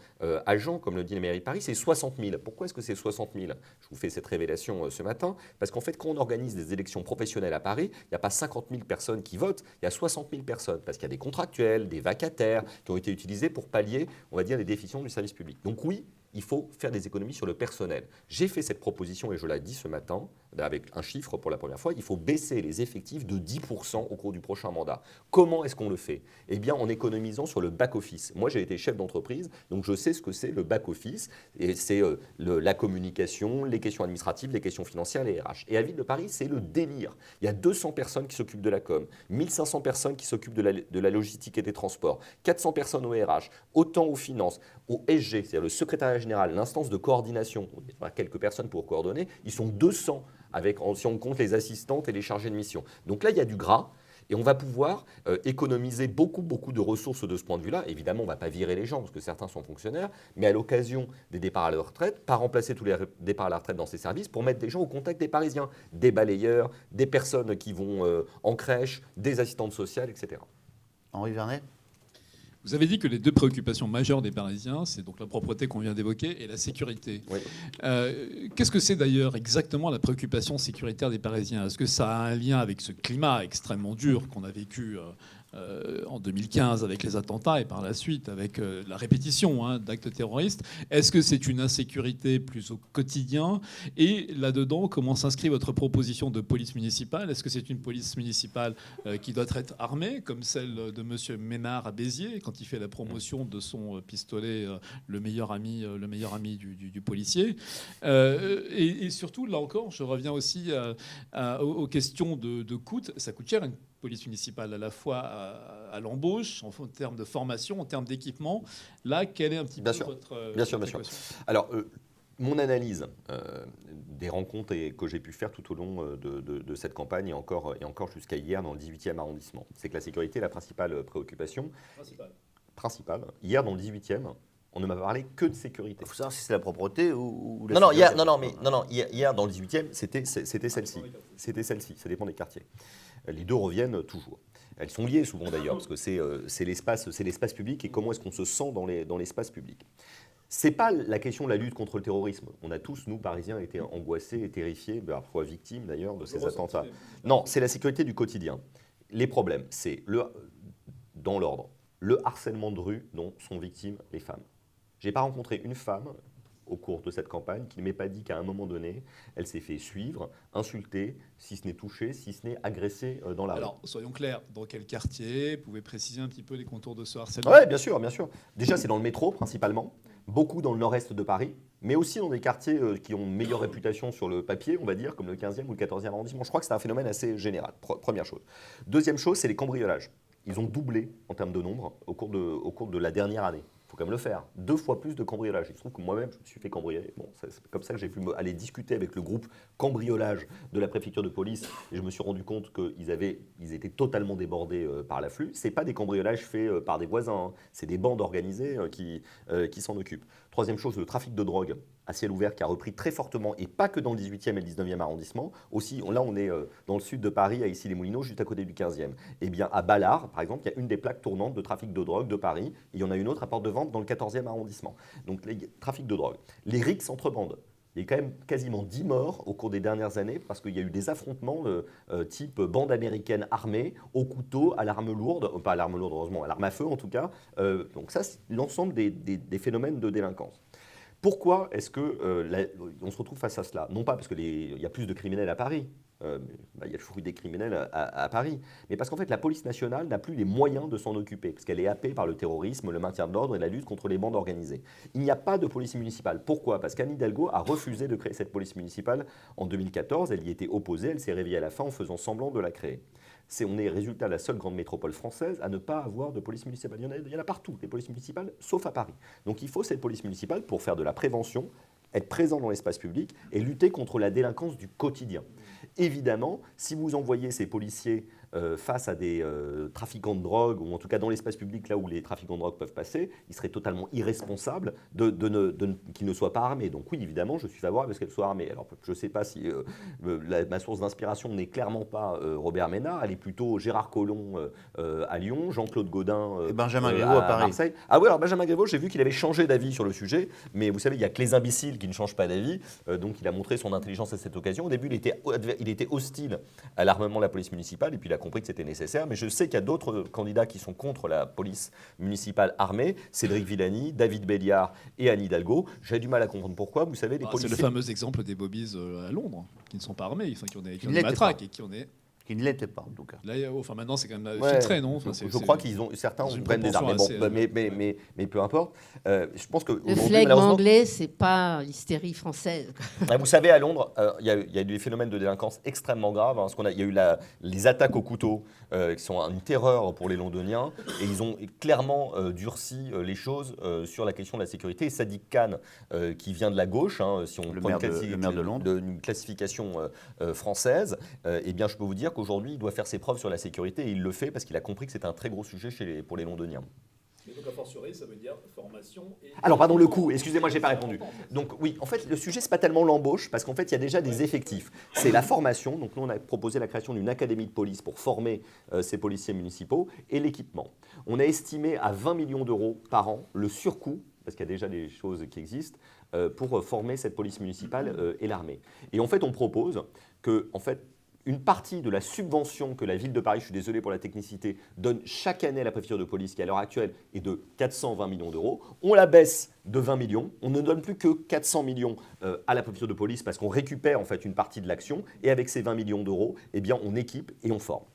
agents, comme le dit la mairie de Paris, c'est 60 000. Pourquoi est-ce que c'est 60 000 ? Je vous fais cette révélation ce matin, parce qu'en fait, quand on organise des élections professionnelles à Paris, il n'y a pas 50 000 personnes qui votent, il y a 60 000 personnes, parce qu'il y a des contractuels, des vacataires qui ont été utilisés pour pallier, on va dire, les déficiences du service public. Donc oui, il faut faire des économies sur le personnel. J'ai fait cette proposition et je l'ai dit ce matin, avec un chiffre pour la première fois, il faut baisser les effectifs de 10% au cours du prochain mandat. Comment est-ce qu'on le fait ? Eh bien, en économisant sur le back-office. Moi, j'ai été chef d'entreprise, donc je sais ce que c'est le back-office, et c'est la communication, les questions administratives, les questions financières, les RH. Et à Ville de Paris, c'est le délire. Il y a 200 personnes qui s'occupent de la com, 1500 personnes qui s'occupent de la logistique et des transports, 400 personnes au RH, autant aux finances, au SG, c'est-à-dire le secrétariat général, l'instance de coordination, il y a quelques personnes pour coordonner, ils sont 200 si on compte les assistantes et les chargés de mission. Donc là, il y a du gras. Et on va pouvoir économiser beaucoup de ressources de ce point de vue-là. Évidemment, on ne va pas virer les gens parce que certains sont fonctionnaires, mais à l'occasion des départs à la retraite, pas remplacer tous les départs à la retraite dans ces services pour mettre des gens au contact des Parisiens, des balayeurs, des personnes qui vont en crèche, des assistantes sociales, etc. Henri Vernet ? Vous avez dit que les 2 préoccupations majeures des Parisiens, c'est donc la propreté qu'on vient d'évoquer et la sécurité. Oui. Qu'est-ce que c'est d'ailleurs exactement la préoccupation sécuritaire des Parisiens ? Est-ce que ça a un lien avec ce climat extrêmement dur qu'on a vécu en 2015 avec les attentats et par la suite avec la répétition d'actes terroristes? Est-ce que c'est une insécurité plus au quotidien? Et là-dedans, comment s'inscrit votre proposition de police municipale? Est-ce que c'est une police municipale qui doit être armée, comme celle de M. Ménard à Béziers, quand il fait la promotion de son pistolet, le meilleur ami du policier? Et surtout, là encore, je reviens aussi aux questions de coûts. Ça coûte cher une police municipale, à la fois à l'embauche, en termes de formation, en termes d'équipement. Là, quelle est un petit peu votre Bien sûr. Alors, mon analyse des rencontres que j'ai pu faire tout au long de cette campagne et encore jusqu'à hier dans le 18e arrondissement, c'est que la sécurité est la principale préoccupation. Principale. Hier, dans le 18e, on ne m'a parlé que de sécurité. Il faut savoir si c'est la propreté ou la Non, sécurité. hier, dans le 18e, c'était celle-ci. C'était celle-ci, ça dépend des quartiers. Les deux reviennent toujours. Elles sont liées souvent d'ailleurs, parce que c'est l'espace public et comment est-ce qu'on se sent dans l'espace public. C'est pas la question de la lutte contre le terrorisme. On a tous, nous, Parisiens, été angoissés et terrifiés, parfois victimes d'ailleurs de ces attentats. Non, c'est la sécurité du quotidien. Les problèmes, c'est, dans l'ordre, le harcèlement de rue dont sont victimes les femmes. Je n'ai pas rencontré une femme au cours de cette campagne qui ne m'ait pas dit qu'à un moment donné, elle s'est fait suivre, insulter, si ce n'est touchée, si ce n'est agressée dans la rue. Alors, soyons clairs, dans quel quartier? Vous pouvez préciser un petit peu les contours de ce harcèlement? Oui, bien sûr, bien sûr. Déjà, c'est dans le métro principalement, beaucoup dans le nord-est de Paris, mais aussi dans des quartiers qui ont une meilleure réputation sur le papier, on va dire, comme le 15e ou le 14e arrondissement. Je crois que c'est un phénomène assez général, première chose. Deuxième chose, c'est les cambriolages. Ils ont doublé en termes de nombre au cours de la dernière année. Il faut quand même le faire. 2 fois plus de cambriolage. Il se trouve que moi-même, je me suis fait cambrioler. Bon, c'est comme ça que j'ai pu aller discuter avec le groupe cambriolage de la préfecture de police. Et je me suis rendu compte qu'ils étaient totalement débordés par l'afflux. Ce n'est pas des cambriolages faits par des voisins. Hein. C'est des bandes organisées qui s'en occupent. Troisième chose, le trafic de drogue à ciel ouvert qui a repris très fortement, et pas que dans le 18e et le 19e arrondissement. Aussi, là, on est dans le sud de Paris, à Issy-les-Moulineaux, juste à côté du 15e. Eh bien, à Ballard, par exemple, il y a une des plaques tournantes de trafic de drogue de Paris. Il y en a une autre à Porte de Vente dans le 14e arrondissement. Donc, trafic de drogue. Les rixes entre bandes. Il y a eu quand même quasiment 10 morts au cours des dernières années parce qu'il y a eu des affrontements type bande américaine armée, au couteau, à l'arme lourde, pas à l'arme lourde heureusement, à l'arme à feu en tout cas. Donc ça, c'est l'ensemble des phénomènes de délinquance. Pourquoi est-ce qu'on se retrouve face à cela? Non pas parce qu'il y a plus de criminels à Paris, il y a toujours eu des criminels à Paris, mais parce qu'en fait la police nationale n'a plus les moyens de s'en occuper, parce qu'elle est happée par le terrorisme, le maintien de l'ordre et la lutte contre les bandes organisées. Il n'y a pas de police municipale. Pourquoi? Parce qu'Anne Hidalgo a refusé de créer cette police municipale en 2014, elle y était opposée, elle s'est réveillée à la fin en faisant semblant de la créer. On est résultat la seule grande métropole française à ne pas avoir de police municipale. Il y en a partout, des polices municipales, sauf à Paris. Donc il faut cette police municipale pour faire de la prévention, être présent dans l'espace public et lutter contre la délinquance du quotidien. Évidemment, si vous envoyez ces policiers face à des trafiquants de drogue, ou en tout cas dans l'espace public, là où les trafiquants de drogue peuvent passer, il serait totalement irresponsable qu'ils ne soient pas armés. Donc oui, évidemment, je suis favorable à ce qu'elles soient armées. Alors je ne sais pas si ma source d'inspiration n'est clairement pas Robert Ménard, elle est plutôt Gérard Collomb à Lyon, Jean-Claude Gaudin et Benjamin Griveaux à Paris. Marseille. Ah oui, alors Benjamin Griveaux, j'ai vu qu'il avait changé d'avis sur le sujet, mais vous savez, il n'y a que les imbéciles qui ne changent pas d'avis, donc il a montré son intelligence à cette occasion. Au début, il était hostile à l'armement de la police municipale, et puis il a compris que c'était nécessaire, mais je sais qu'il y a d'autres candidats qui sont contre la police municipale armée, Cédric Villani, David Béliard et Anne Hidalgo. J'ai du mal à comprendre pourquoi. Vous savez, les policiers... C'est le fameux exemple des bobbies à Londres, qui ne sont pas armés, qui ont des matraques et qui ont des... Qui ne l'était pas, en tout cas. Là, enfin, maintenant, c'est quand même filtré, non? Je crois qu'ils ont certains prennent des armes, mais peu importe. Je pense que le flegme anglais, c'est pas l'hystérie française. Vous savez, à Londres, il y a eu des phénomènes de délinquance extrêmement graves. Hein, il y a eu les attaques au couteau, qui sont une terreur pour les Londoniens, et ils ont clairement durci les choses sur la question de la sécurité. Et Sadiq Khan, qui vient de la gauche, hein, si on prend une classification française, eh bien, je peux vous dire qu'aujourd'hui, il doit faire ses preuves sur la sécurité et il le fait parce qu'il a compris que c'est un très gros sujet pour les Londoniens. Mais donc, a fortiori, ça veut dire formation et... Alors, pardon, le coût, excusez-moi, je n'ai pas répondu. Donc, oui, en fait, le sujet, ce n'est pas tellement l'embauche, parce qu'en fait, il y a déjà des effectifs. C'est la formation. Donc, nous, on a proposé la création d'une académie de police pour former ces policiers municipaux et l'équipement. On a estimé à 20 millions d'euros par an le surcoût, parce qu'il y a déjà des choses qui existent, pour former cette police municipale et l'armée. Et en fait, on propose que, en fait, une partie de la subvention que la ville de Paris, je suis désolé pour la technicité, donne chaque année à la préfecture de police, qui à l'heure actuelle est de 420 millions d'euros, on la baisse de 20 millions, on ne donne plus que 400 millions à la préfecture de police parce qu'on récupère en fait une partie de l'action, et avec ces 20 millions d'euros, eh bien, on équipe et on forme.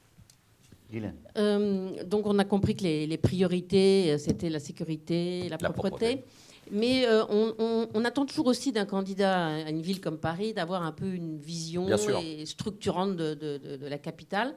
Donc on a compris que les priorités, c'était la sécurité, la propreté. Mais on attend toujours aussi d'un candidat à une ville comme Paris d'avoir un peu une vision structurante de la capitale.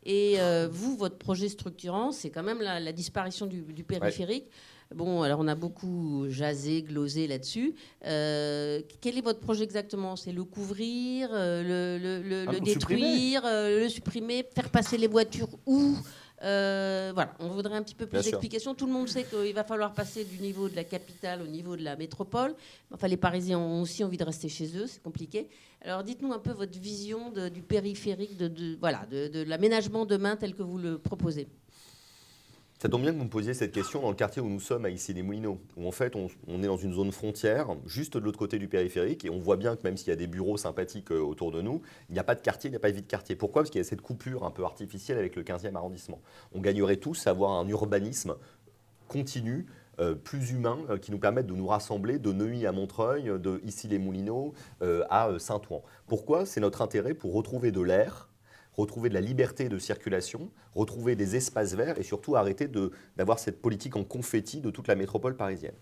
Et vous, votre projet structurant, c'est quand même la disparition du périphérique. Ouais. Bon, alors on a beaucoup jasé, glosé là-dessus. Quel est votre projet exactement? C'est le couvrir, le détruire, le supprimer, faire passer les voitures où? Voilà, on voudrait un petit peu plus Bien sûr. d'explications. Tout le monde sait qu'il va falloir passer du niveau de la capitale au niveau de la métropole. Enfin, les Parisiens ont aussi envie de rester chez eux, c'est compliqué. Alors, dites-nous un peu votre vision du périphérique, de l'aménagement demain tel que vous le proposez. Ça tombe bien que vous me posiez cette question dans le quartier où nous sommes, à Issy-les-Moulineaux, où en fait on est dans une zone frontière, juste de l'autre côté du périphérique, et on voit bien que même s'il y a des bureaux sympathiques autour de nous, il n'y a pas de quartier, il n'y a pas de vie de quartier. Pourquoi ? Parce qu'il y a cette coupure un peu artificielle avec le 15e arrondissement. On gagnerait tous à avoir un urbanisme continu, plus humain, qui nous permette de nous rassembler de Neuilly à Montreuil, de Issy-les-Moulineaux à Saint-Ouen. Pourquoi ? C'est notre intérêt pour retrouver de l'air, retrouver de la liberté de circulation, retrouver des espaces verts et surtout arrêter d'avoir cette politique en confetti de toute la métropole parisienne.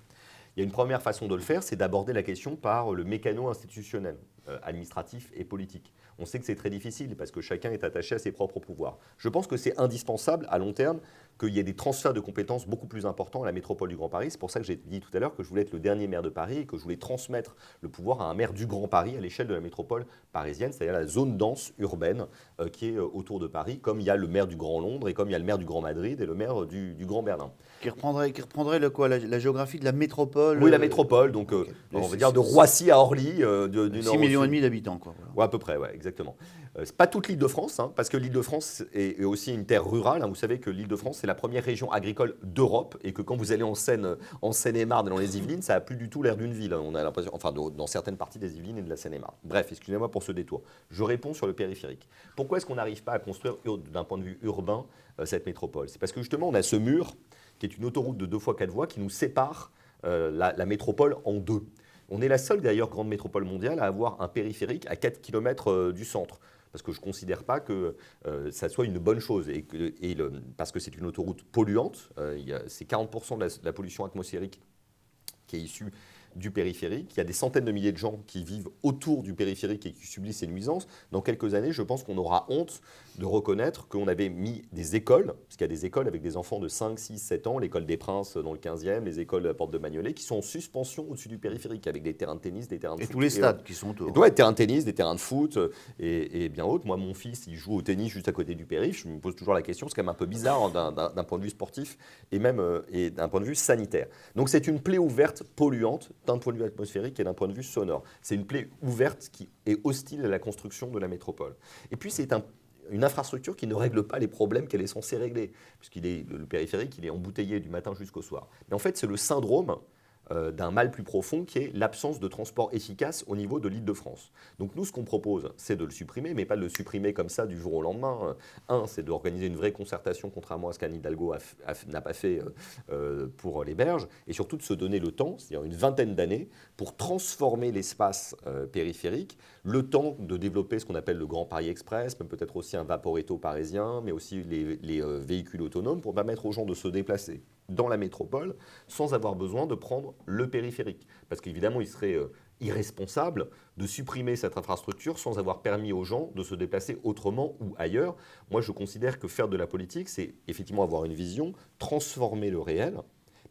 Il y a une première façon de le faire, c'est d'aborder la question par le mécano institutionnel, administratif et politique. On sait que c'est très difficile parce que chacun est attaché à ses propres pouvoirs. Je pense que c'est indispensable à long terme qu'il y ait des transferts de compétences beaucoup plus importants à la métropole du Grand Paris. C'est pour ça que j'ai dit tout à l'heure que je voulais être le dernier maire de Paris et que je voulais transmettre le pouvoir à un maire du Grand Paris à l'échelle de la métropole parisienne, c'est-à-dire la zone dense urbaine qui est autour de Paris, comme il y a le maire du Grand Londres et comme il y a le maire du Grand Madrid et le maire du Grand Berlin. Qui reprendrait la géographie de la métropole. Oui, la métropole, donc okay. On va dire de Roissy à Orly. 6,5 millions d'habitants, quoi. Voilà. Ouais, à peu près, ouais, exactement. C'est pas toute l'Île-de-France, hein, parce que l'Île-de-France est aussi une terre rurale. Hein. Vous savez que l'Île-de-France, c'est la première région agricole d'Europe et que quand vous allez en Seine-et-Marne et dans les Yvelines, ça n'a plus du tout l'air d'une ville. On a l'impression, enfin, dans certaines parties des Yvelines et de la Seine-et-Marne. Bref, excusez-moi pour ce détour. Je réponds sur le périphérique. Pourquoi est-ce qu'on n'arrive pas à construire, d'un point de vue urbain, cette métropole ? C'est parce que justement, on a ce mur qui est une autoroute de 2 fois 4 voies qui nous sépare la métropole en deux. On est la seule, d'ailleurs, grande métropole mondiale à avoir un périphérique à 4 km du centre. Parce que je ne considère pas que ça soit une bonne chose. Parce que c'est une autoroute polluante. C'est 40% de la pollution atmosphérique qui est issue du périphérique. Il y a des centaines de milliers de gens qui vivent autour du périphérique et qui subissent ces nuisances. Dans quelques années, je pense qu'on aura honte de reconnaître qu'on avait mis des écoles, parce qu'il y a des écoles avec des enfants de 5, 6, 7 ans, l'école des Princes dans le 15e, les écoles de la Porte de Magnolet, qui sont en suspension au-dessus du périphérique, avec des terrains de tennis, des terrains de foot. Et tous les stades qui sont autour. Et des terrains de tennis, des terrains de foot et bien autres. Moi, mon fils, il joue au tennis juste à côté du périph'. Je me pose toujours la question, c'est quand même un peu bizarre d'un point de vue sportif et même d'un point de vue sanitaire. Donc c'est une plaie ouverte polluante d'un point de vue atmosphérique et d'un point de vue sonore. C'est une plaie ouverte qui est hostile à la construction de la métropole. Et puis c'est une infrastructure qui ne règle pas les problèmes qu'elle est censée régler, le périphérique, il est embouteillé du matin jusqu'au soir. Mais en fait, c'est le syndrome d'un mal plus profond qui est l'absence de transport efficace au niveau de l'Île-de-France. Donc nous, ce qu'on propose, c'est de le supprimer, mais pas de le supprimer comme ça du jour au lendemain. C'est d'organiser une vraie concertation, contrairement à ce qu'Anne Hidalgo n'a pas fait pour les berges, et surtout de se donner le temps, c'est-à-dire une vingtaine d'années, pour transformer l'espace périphérique, le temps de développer ce qu'on appelle le Grand Paris Express, mais peut-être aussi un Vaporetto parisien, mais aussi les véhicules autonomes, pour permettre aux gens de se déplacer dans la métropole sans avoir besoin de prendre le périphérique. Parce qu'évidemment, il serait irresponsable de supprimer cette infrastructure sans avoir permis aux gens de se déplacer autrement ou ailleurs. Moi, je considère que faire de la politique, c'est effectivement avoir une vision, transformer le réel,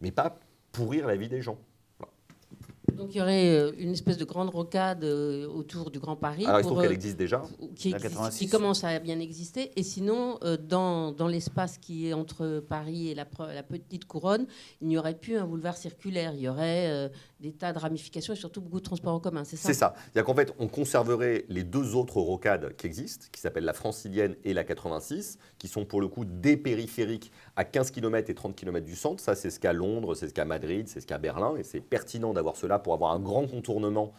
mais pas pourrir la vie des gens. Donc il y aurait une espèce de grande rocade autour du Grand Paris. Alors il se trouve qu'elle existe déjà. Qui commence à bien exister. Et sinon, dans l'espace qui est entre Paris et la petite couronne, il n'y aurait plus un boulevard circulaire. Il y aurait des tas de ramifications et surtout beaucoup de transports en commun. C'est ça ? C'est ça. C'est-à-dire qu'en fait, on conserverait les 2 autres rocades qui existent, qui s'appellent la Francilienne et la 86, qui sont pour le coup des périphériques à 15 km et 30 km du centre. Ça, c'est ce qu'a Londres, c'est ce qu'a Madrid, c'est ce qu'a Berlin. Et c'est pertinent d'avoir cela pour avoir un grand contournement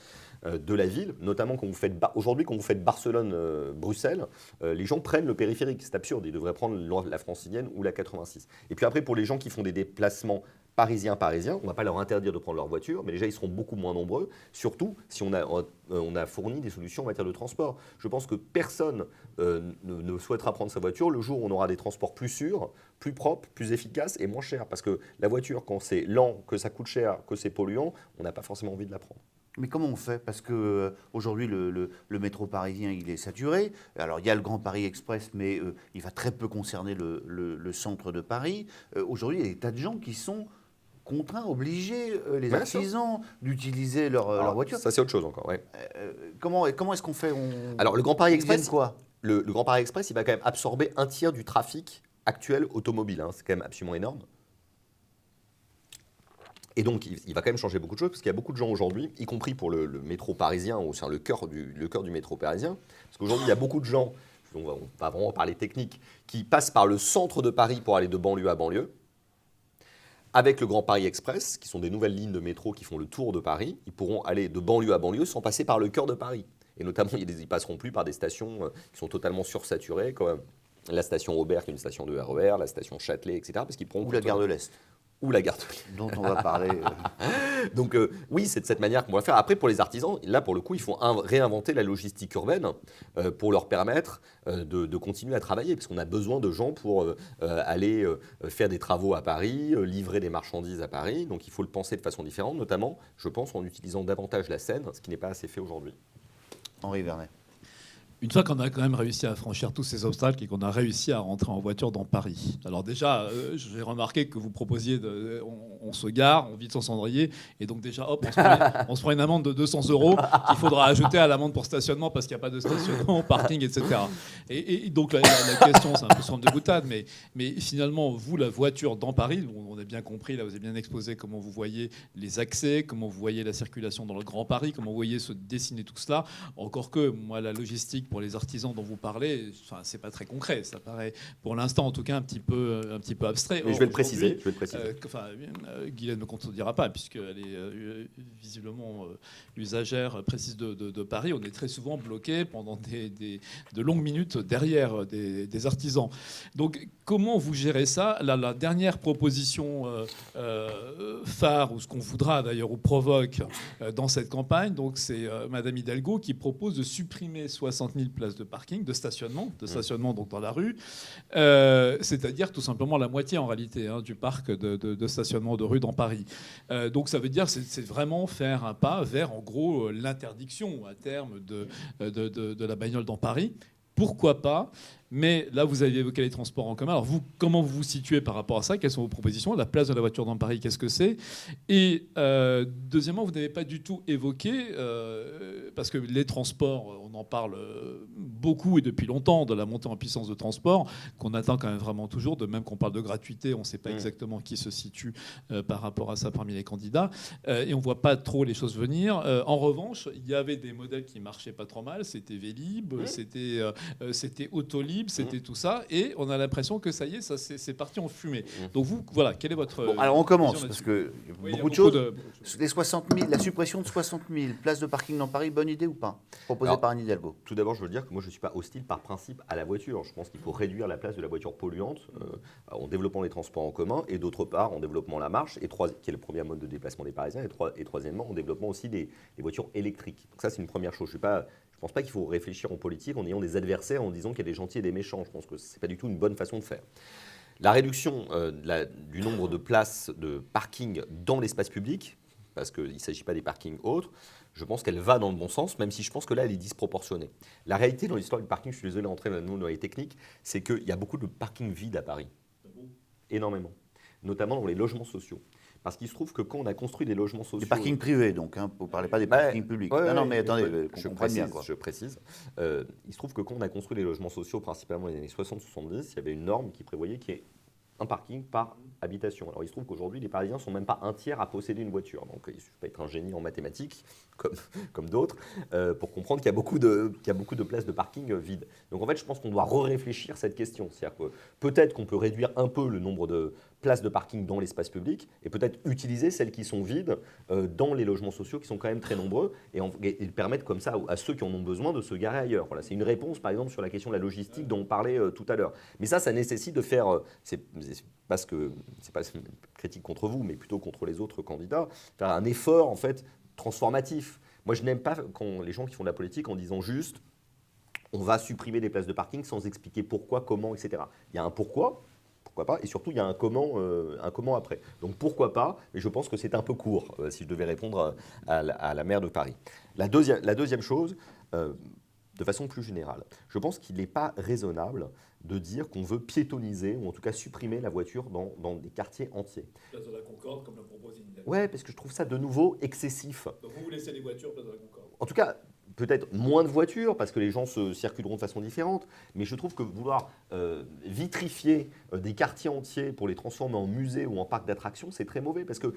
de la ville, notamment quand vous faites aujourd'hui, quand vous faites Barcelone-Bruxelles, les gens prennent le périphérique. C'est absurde, ils devraient prendre la Francilienne ou la 86. Et puis après, pour les gens qui font des déplacements parisiens, on ne va pas leur interdire de prendre leur voiture, mais déjà, ils seront beaucoup moins nombreux, surtout si on a fourni des solutions en matière de transport. Je pense que personne ne souhaitera prendre sa voiture le jour où on aura des transports plus sûrs, plus propres, plus efficaces et moins chers. Parce que la voiture, quand c'est lent, que ça coûte cher, que c'est polluant, on n'a pas forcément envie de la prendre. Mais comment on fait ? Parce qu'aujourd'hui, le métro parisien, il est saturé. Alors, il y a le Grand Paris Express, mais il va très peu concerner le centre de Paris. Aujourd'hui, il y a des tas de gens qui sont contraints, obligés, les artisans, d'utiliser leur voiture. Ça, c'est autre chose encore, ouais. Comment est-ce qu'on fait ? Alors, le Grand Paris Express, quoi ? Le Grand Paris Express, il va quand même absorber un tiers du trafic actuel automobile. Hein. C'est quand même absolument énorme. Et donc, il va quand même changer beaucoup de choses, parce qu'il y a beaucoup de gens aujourd'hui, y compris pour le métro parisien, ou c'est le cœur du métro parisien, parce qu'aujourd'hui, il y a beaucoup de gens, on va vraiment parler technique, qui passent par le centre de Paris pour aller de banlieue à banlieue, avec le Grand Paris Express, qui sont des nouvelles lignes de métro qui font le tour de Paris. Ils pourront aller de banlieue à banlieue sans passer par le cœur de Paris. Et notamment, ils passeront plus par des stations qui sont totalement sursaturées, comme la station Aubert, qui est une station de RER, la station Châtelet, etc. Parce qu'ils pourront Ou la gare de l'Est. Ou la gare de l'Est. Dont on va parler. Donc oui, c'est de cette manière qu'on va faire. Après, pour les artisans, là, pour le coup, il faut réinventer la logistique urbaine pour leur permettre de continuer à travailler. Parce qu'on a besoin de gens pour aller faire des travaux à Paris, livrer des marchandises à Paris. Donc il faut le penser de façon différente, notamment, je pense, en utilisant davantage la Seine, ce qui n'est pas assez fait aujourd'hui. Henri Vernet. Une fois qu'on a quand même réussi à franchir tous ces obstacles et qu'on a réussi à rentrer en voiture dans Paris. Alors déjà, j'ai remarqué que vous proposiez, on se gare, on vide son cendrier, et donc déjà, hop, on se prend une amende de 200 € qu'il faudra ajouter à l'amende pour stationnement parce qu'il n'y a pas de stationnement, parking, etc. Et donc la question, c'est un peu sur de boutade, mais finalement, vous, la voiture dans Paris, on a bien compris, là, vous avez bien exposé comment vous voyez les accès, comment vous voyez la circulation dans le Grand Paris, comment vous voyez se dessiner tout cela. Encore que, moi, la logistique pour les artisans dont vous parlez, enfin, c'est pas très concret. Ça paraît, pour l'instant, en tout cas, un petit peu abstrait. Mais je vais le préciser. Guylaine ne contredira pas, puisqu'elle est visiblement usagère précise de Paris. On est très souvent bloqué pendant de longues minutes derrière des artisans. Donc, comment vous gérez ça ? La dernière proposition phare, ou ce qu'on voudra d'ailleurs, ou provoque dans cette campagne, donc c'est Madame Hidalgo qui propose de supprimer 60 000 places de parking, de stationnement donc dans la rue, c'est-à-dire tout simplement la moitié en réalité du parc de stationnement de rue dans Paris. Donc ça veut dire c'est vraiment faire un pas vers en gros l'interdiction à terme de la bagnole dans Paris. Pourquoi pas ? Mais là, vous avez évoqué les transports en commun. Alors vous, comment vous vous situez par rapport à ça ? Quelles sont vos propositions ? La place de la voiture dans Paris, qu'est-ce que c'est ? Et deuxièmement, vous n'avez pas du tout évoqué, parce que les transports, on en parle beaucoup et depuis longtemps, de la montée en puissance de transport, qu'on attend quand même vraiment toujours. De même qu'on parle de gratuité, on ne sait pas exactement qui se situe par rapport à ça parmi les candidats. Et on ne voit pas trop les choses venir. En revanche, il y avait des modèles qui marchaient pas trop mal. C'était Vélib, c'était Autolib, c'était tout ça, et on a l'impression que ça y est, c'est parti en fumée. Donc vous, voilà, quelle est votre... Bon, alors on commence, parce que beaucoup de choses. Les 60 000, la suppression de 60 000 places de parking dans Paris, bonne idée ou pas ? Proposée par Anne Hidalgo. Tout d'abord, je veux dire que moi, je ne suis pas hostile par principe à la voiture. Je pense qu'il faut réduire la place de la voiture polluante en développant les transports en commun, et d'autre part, en développant la marche, qui est le premier mode de déplacement des Parisiens, et troisièmement, en développant aussi des voitures électriques. Donc ça, c'est une première chose. Je ne pense pas qu'il faut réfléchir en politique en ayant des adversaires, en disant qu'il y a des gentils et des méchants. Je pense que ce n'est pas du tout une bonne façon de faire. La réduction du nombre de places de parking dans l'espace public, parce qu'il ne s'agit pas des parkings autres, je pense qu'elle va dans le bon sens, même si je pense que là, elle est disproportionnée. La réalité dans l'histoire du parking, je suis désolé d'entrer dans les techniques, c'est qu'il y a beaucoup de parkings vides à Paris. Énormément. Notamment dans les logements sociaux. Parce qu'il se trouve que quand on a construit des logements sociaux... Des parkings privés, donc, vous ne parlez pas des parkings publics. Non, mais attendez, je précise. Il se trouve que quand on a construit les logements sociaux, principalement dans les années 60-70, il y avait une norme qui prévoyait qu'il y ait un parking par habitation. Alors il se trouve qu'aujourd'hui, les Parisiens ne sont même pas un tiers à posséder une voiture. Donc il ne suffit pas d'être un génie en mathématiques, comme d'autres, pour comprendre qu'il y a beaucoup de places de parking vides. Donc en fait, je pense qu'on doit réfléchir cette question. C'est-à-dire que peut-être qu'on peut réduire un peu le nombre de places de parking dans l'espace public et peut-être utiliser celles qui sont vides dans les logements sociaux qui sont quand même très nombreux et permettre comme ça à ceux qui en ont besoin de se garer ailleurs. Voilà, c'est une réponse par exemple sur la question de la logistique dont on parlait tout à l'heure. Mais ça nécessite de faire, c'est pas une critique contre vous, mais plutôt contre les autres candidats, faire un effort en fait transformatif. Moi je n'aime pas quand les gens qui font de la politique en disant juste on va supprimer des places de parking sans expliquer pourquoi, comment, etc. Il y a un pourquoi pas, et surtout il y a un comment après. Donc pourquoi pas, mais je pense que c'est un peu court si je devais répondre à la maire de Paris. La deuxième chose, de façon plus générale, je pense qu'il n'est pas raisonnable de dire qu'on veut piétoniser ou en tout cas supprimer la voiture dans des quartiers entiers. Place de la Concorde, comme le propose Hidalgo. Ouais, parce que je trouve ça de nouveau excessif. Donc vous laissez les voitures place de la Concorde. En tout cas, peut-être moins de voitures, parce que les gens se circuleront de façon différente, mais je trouve que vouloir vitrifier des quartiers entiers pour les transformer en musées ou en parcs d'attractions, c'est très mauvais, parce que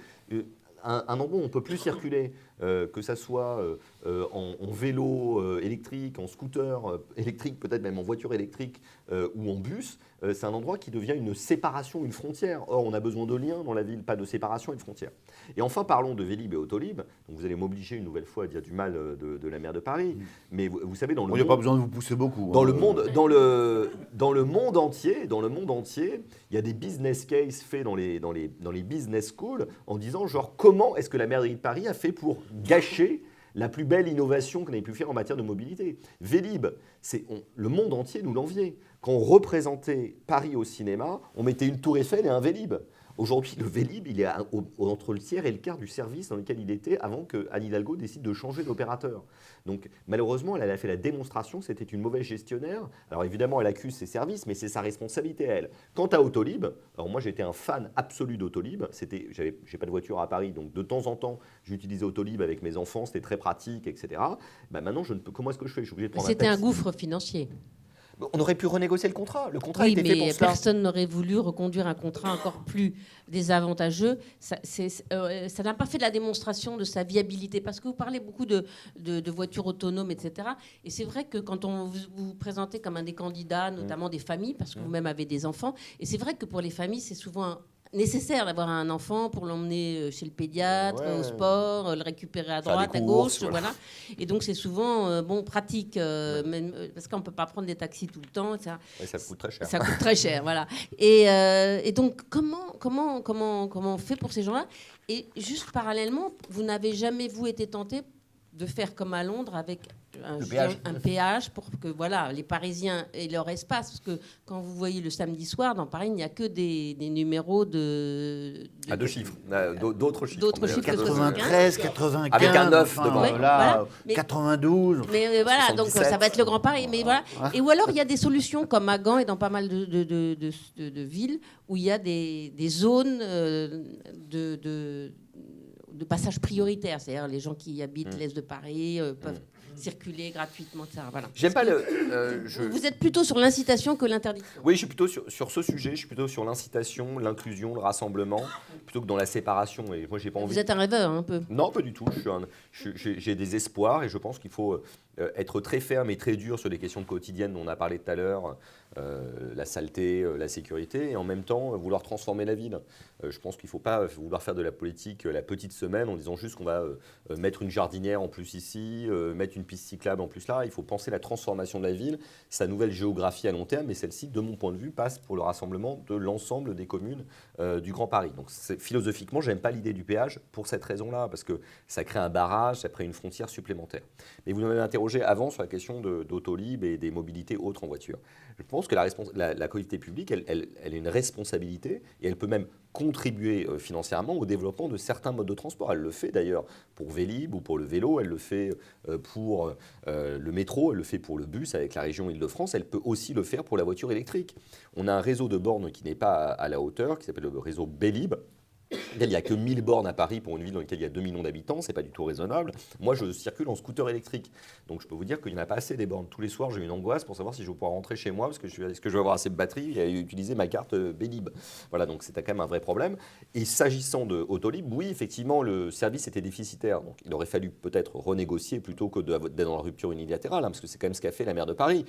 un endroit où on ne peut plus circuler, que ça soit en vélo électrique, en scooter électrique, peut-être même en voiture électrique ou en bus, c'est un endroit qui devient une séparation, une frontière. Or, on a besoin de liens dans la ville, pas de séparation et de frontières. Et enfin, parlons de Vélib et Autolib. Donc, vous allez m'obliger une nouvelle fois à dire du mal de la maire de Paris. Mais vous savez, dans le Il n'y a pas besoin de vous pousser beaucoup. dans le monde entier, il y a des business cases faits dans les business schools en disant genre comment est-ce que la mairie de Paris a fait pour gâcher la plus belle innovation qu'on ait pu faire en matière de mobilité. Vélib, le monde entier nous l'enviait. Quand on représentait Paris au cinéma, on mettait une tour Eiffel et un Vélib. Aujourd'hui, le Vélib, il est entre le tiers et le quart du service dans lequel il était avant que Anne Hidalgo décide de changer d'opérateur. Donc, malheureusement, elle a fait la démonstration que c'était une mauvaise gestionnaire. Alors, évidemment, elle accuse ses services, mais c'est sa responsabilité à elle. Quant à Autolib, alors moi, j'étais un fan absolu d'Autolib. J'ai pas de voiture à Paris, donc de temps en temps, j'utilisais Autolib avec mes enfants. C'était très pratique, etc. Maintenant, comment est-ce que je fais? Je suis obligé de prendre C'était un taxi. gouffre financier. On aurait pu renégocier le contrat. Le contrat Oui, était fait mais pour cela. personne n'aurait voulu reconduire un contrat encore plus désavantageux. Ça n'a pas fait de la démonstration de sa viabilité, parce que vous parlez beaucoup de voitures autonomes, etc. Et c'est vrai que quand on vous présentez comme un des candidats, notamment des familles, parce que vous-même avez des enfants, et c'est vrai que pour les familles, c'est souvent nécessaire d'avoir un enfant pour l'emmener chez le pédiatre, au sport, le récupérer à droite, à gauche, voilà. Et donc c'est souvent pratique, parce qu'on ne peut pas prendre des taxis tout le temps. Ça coûte très cher. Ça coûte très cher, voilà. Et donc comment on fait pour ces gens-là? Et juste parallèlement, vous n'avez jamais, vous, été tenté de faire comme à Londres avec un péage pour que voilà, les Parisiens aient leur espace. Parce que quand vous voyez le samedi soir, dans Paris, il n'y a que des numéros de deux chiffres, d'autres chiffres. D'autres chiffres. 93, 95, avec un 9 devant. Ouais, Voilà, mais 92. Mais voilà, donc 77. ça va être le Grand Paris. Mais voilà. Et ou alors il y a des solutions comme à Gand et dans pas mal de villes où il y a des zones de passage prioritaire, c'est-à-dire les gens qui habitent l'Est de Paris peuvent circuler gratuitement, etc. Voilà. J'aime pas Vous êtes plutôt sur l'incitation que l'interdiction. Oui, je suis plutôt sur ce sujet, je suis plutôt sur l'incitation, l'inclusion, le rassemblement, plutôt que dans la séparation. Et moi, j'ai pas envie. Vous êtes un rêveur, un peu. Non, pas du tout. J'ai des espoirs et je pense qu'il faut être très ferme et très dur sur les questions quotidiennes dont on a parlé tout à l'heure, la saleté, la sécurité, et en même temps vouloir transformer la ville. Je pense qu'il ne faut pas vouloir faire de la politique la petite semaine en disant juste qu'on va mettre une jardinière en plus ici, mettre une piste cyclable en plus là. Il faut penser la transformation de la ville, sa nouvelle géographie à long terme, et celle-ci, de mon point de vue, passe pour le rassemblement de l'ensemble des communes du Grand Paris. Donc philosophiquement, je n'aime pas l'idée du péage pour cette raison-là, parce que ça crée un barrage, ça crée une frontière supplémentaire. Mais vous m'avez interrogé avant sur la question d'Autolib et des mobilités autres en voiture. Je pense que la collectivité publique, elle a une responsabilité et elle peut même contribuer financièrement au développement de certains modes de transport. Elle le fait d'ailleurs pour Vélib ou pour le vélo, elle le fait pour le métro, elle le fait pour le bus avec la région Île-de-France, elle peut aussi le faire pour la voiture électrique. On a un réseau de bornes qui n'est pas à la hauteur, qui s'appelle le réseau Vélib. Il n'y a que 1000 bornes à Paris pour une ville dans laquelle il y a 2 millions d'habitants, c'est pas du tout raisonnable. Moi, je circule en scooter électrique. Donc, je peux vous dire qu'il n'y en a pas assez des bornes. Tous les soirs, j'ai une angoisse pour savoir si je vais pouvoir rentrer chez moi, parce que est-ce que je vais avoir assez de batterie et utiliser ma carte Vélib. Voilà, donc c'est quand même un vrai problème. Et s'agissant de Autolib, oui, effectivement, le service était déficitaire. Donc, il aurait fallu peut-être renégocier plutôt que d'être dans la rupture unilatérale, parce que c'est quand même ce qu'a fait la maire de Paris.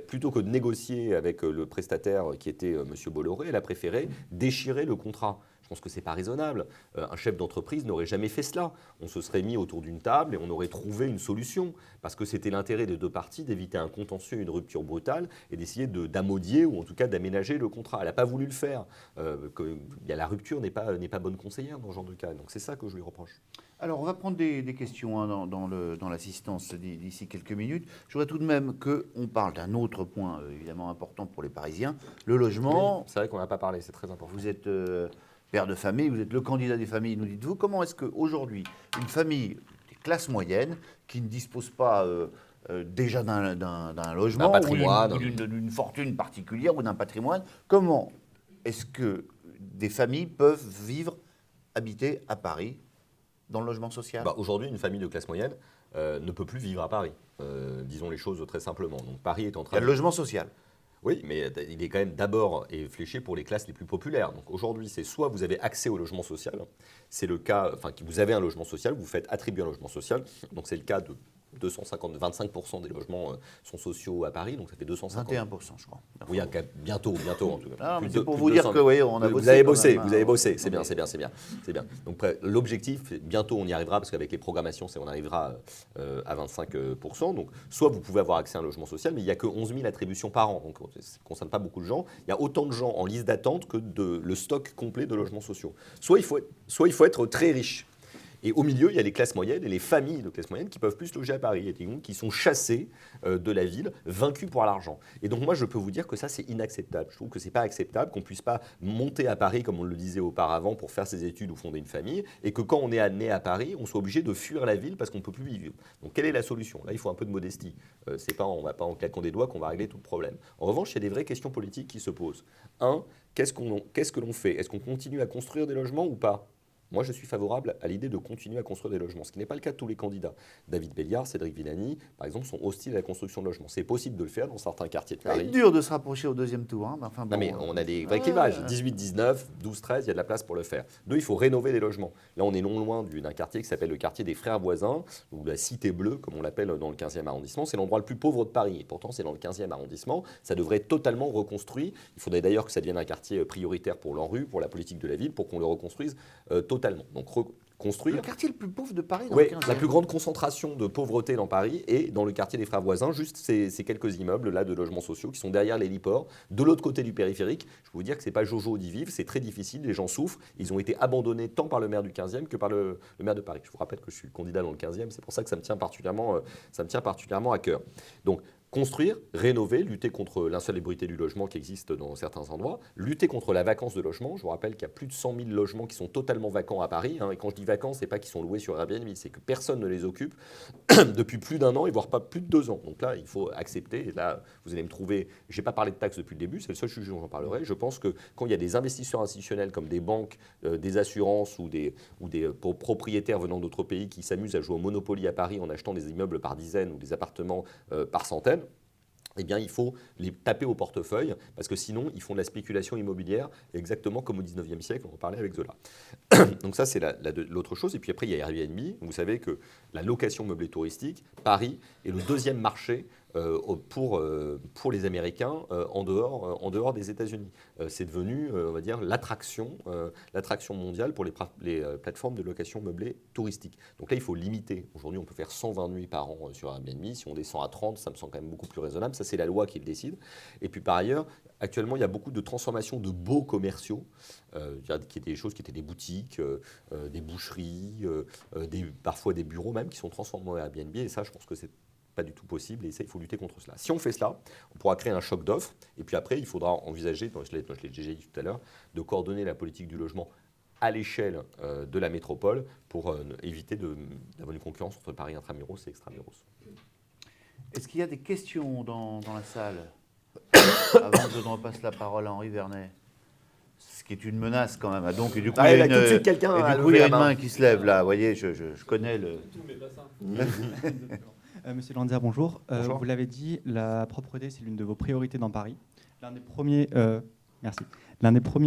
Plutôt que de négocier avec le prestataire qui était M. Bolloré, elle a préféré déchirer le contrat. Je pense que ce n'est pas raisonnable. Un chef d'entreprise n'aurait jamais fait cela. On se serait mis autour d'une table et on aurait trouvé une solution. Parce que c'était l'intérêt des deux parties d'éviter un contentieux, une rupture brutale et d'essayer d'amodier ou en tout cas d'aménager le contrat. Elle n'a pas voulu le faire. La rupture n'est pas bonne conseillère dans ce genre de cas. Donc c'est ça que je lui reproche. Alors, on va prendre des questions dans l'assistance d'ici quelques minutes. Je voudrais tout de même qu'on parle d'un autre point évidemment important pour les Parisiens, le logement. Oui, c'est vrai qu'on n'a pas parlé, c'est très important. Vous êtes père de famille, vous êtes le candidat des familles. Nous dites-vous, comment est-ce qu'aujourd'hui, une famille des classes moyennes, qui ne dispose pas déjà d'un logement, ou d'une fortune particulière, ou d'un patrimoine, comment est-ce que des familles peuvent habiter à Paris, dans le logement social? Aujourd'hui, une famille de classe moyenne ne peut plus vivre à Paris. disons les choses très simplement. Donc Paris est en Il y train a le logement social. Oui, mais il est quand même d'abord fléché pour les classes les plus populaires. Donc aujourd'hui, c'est soit vous avez accès au logement social, c'est le cas, enfin, vous avez un logement social, vous faites attribuer un logement social, donc c'est le cas de 25% des logements sont sociaux à Paris, donc ça fait 250. 21%, je crois. Oui, bientôt en tout cas. Ah, mais Plus c'est de- pour plus vous de dire 200. que oui, on a bossé. Vous avez quand bossé, même, vous avez hein. bossé, c'est bien, Mais- c'est bien, c'est bien, c'est bien. Donc l'objectif, bientôt on y arrivera parce qu'avec les programmations, on arrivera à 25%. Donc soit vous pouvez avoir accès à un logement social, mais il n'y a que 11 000 attributions par an, donc ça ne concerne pas beaucoup de gens. Il y a autant de gens en liste d'attente que le stock complet de logements sociaux. Soit il faut être très riche. Et au milieu, il y a les classes moyennes et les familles de classes moyennes qui peuvent plus se loger à Paris. Il y a des gens qui sont chassés de la ville, vaincus pour l'argent. Et donc moi, je peux vous dire que ça, c'est inacceptable. Je trouve que c'est pas acceptable qu'on puisse pas monter à Paris, comme on le disait auparavant, pour faire ses études ou fonder une famille, et que quand on est né à Paris, on soit obligé de fuir la ville parce qu'on ne peut plus y vivre. Donc quelle est la solution? Là, il faut un peu de modestie. On ne va pas en claquant des doigts qu'on va régler tout le problème. En revanche, il y a des vraies questions politiques qui se posent. Qu'est-ce que l'on fait? Est-ce qu'on continue à construire des logements ou pas? Moi, je suis favorable à l'idée de continuer à construire des logements, ce qui n'est pas le cas de tous les candidats. David Béliard, Cédric Villani, par exemple, sont hostiles à la construction de logements. C'est possible de le faire dans certains quartiers de Ça va Paris. être dur de se rapprocher au deuxième tour. Hein. Enfin, Non bon, mais on a des vrais clivages, 18-19, 12-13, il y a de la place pour le faire. Deux, il faut rénover les logements. Là, on est non loin d'un quartier qui s'appelle le quartier des Frères Voisins, ou la Cité Bleue, comme on l'appelle dans le 15e arrondissement. C'est l'endroit le plus pauvre de Paris, et pourtant c'est dans le 15e arrondissement. Ça devrait être totalement reconstruit. Il faudrait d'ailleurs que ça devienne un quartier prioritaire pour l'ANRU, pour la politique de la ville, pour qu'on le reconstruise totalement. Donc construire. le quartier le plus pauvre de Paris dans Oui, le 15e. la plus grande concentration de pauvreté dans Paris est dans le quartier des Frères Voisins, juste ces quelques immeubles là de logements sociaux qui sont derrière l'héliport, de l'autre côté du périphérique. Je peux vous dire que c'est pas Jojo d'y vivre, c'est très difficile, les gens souffrent. Ils ont été abandonnés tant par le maire du 15e que par le maire de Paris. Je vous rappelle que je suis candidat dans le 15e, c'est pour ça que ça me tient particulièrement à cœur. Donc, construire, rénover, lutter contre l'insalubrité du logement qui existe dans certains endroits, lutter contre la vacance de logement. Je vous rappelle qu'il y a plus de 100 000 logements qui sont totalement vacants à Paris. Et quand je dis vacants, ce n'est pas qu'ils sont loués sur Airbnb, c'est que personne ne les occupe depuis plus d'un an et voire pas plus de 2 ans. Donc là, il faut accepter. Et là, vous allez me trouver. Je n'ai pas parlé de taxes depuis le début, c'est le seul sujet dont j'en parlerai. Je pense que quand il y a des investisseurs institutionnels comme des banques, des assurances ou des propriétaires venant d'autres pays qui s'amusent à jouer au Monopoly à Paris en achetant des immeubles par dizaines ou des appartements par centaines, eh bien, il faut les taper au portefeuille, parce que sinon, ils font de la spéculation immobilière, exactement comme au 19e siècle, on en parlait avec Zola. Donc ça, c'est l'autre chose. Et puis après, il y a Airbnb. Vous savez que la location meublée touristique, Paris, est le deuxième marché pour les Américains en dehors des États-Unis. C'est devenu, on va dire, l'attraction mondiale pour les plateformes de location meublée touristique. Donc là, il faut limiter. Aujourd'hui, on peut faire 120 nuits par an sur Airbnb. Si on descend à 30, ça me semble quand même beaucoup plus raisonnable. Ça, c'est la loi qui le décide. Et puis par ailleurs, actuellement, il y a beaucoup de transformations de baux commerciaux, qui étaient des choses qui étaient des boutiques, des boucheries, parfois des bureaux même, qui sont transformés en Airbnb. Et ça, je pense que c'est pas du tout possible, et ça, il faut lutter contre cela. Si on fait cela, on pourra créer un choc d'offres, et puis après, il faudra envisager, je l'ai déjà dit tout à l'heure, de coordonner la politique du logement à l'échelle de la métropole pour éviter d'avoir une concurrence entre Paris intramuros et extramuros. Est-ce qu'il y a des questions dans la salle avant que je ne repasse la parole à Henri Vernet? Ce qui est une menace quand même. Ah, donc, et du coup, il y a tout de suite quelqu'un a et du coup, levé il y a la une main. main qui se lève là. Vous voyez, je connais le... Monsieur Landia, bonjour. Bonjour. Vous l'avez dit, la propreté, c'est l'une de vos priorités dans Paris. L'un des premiers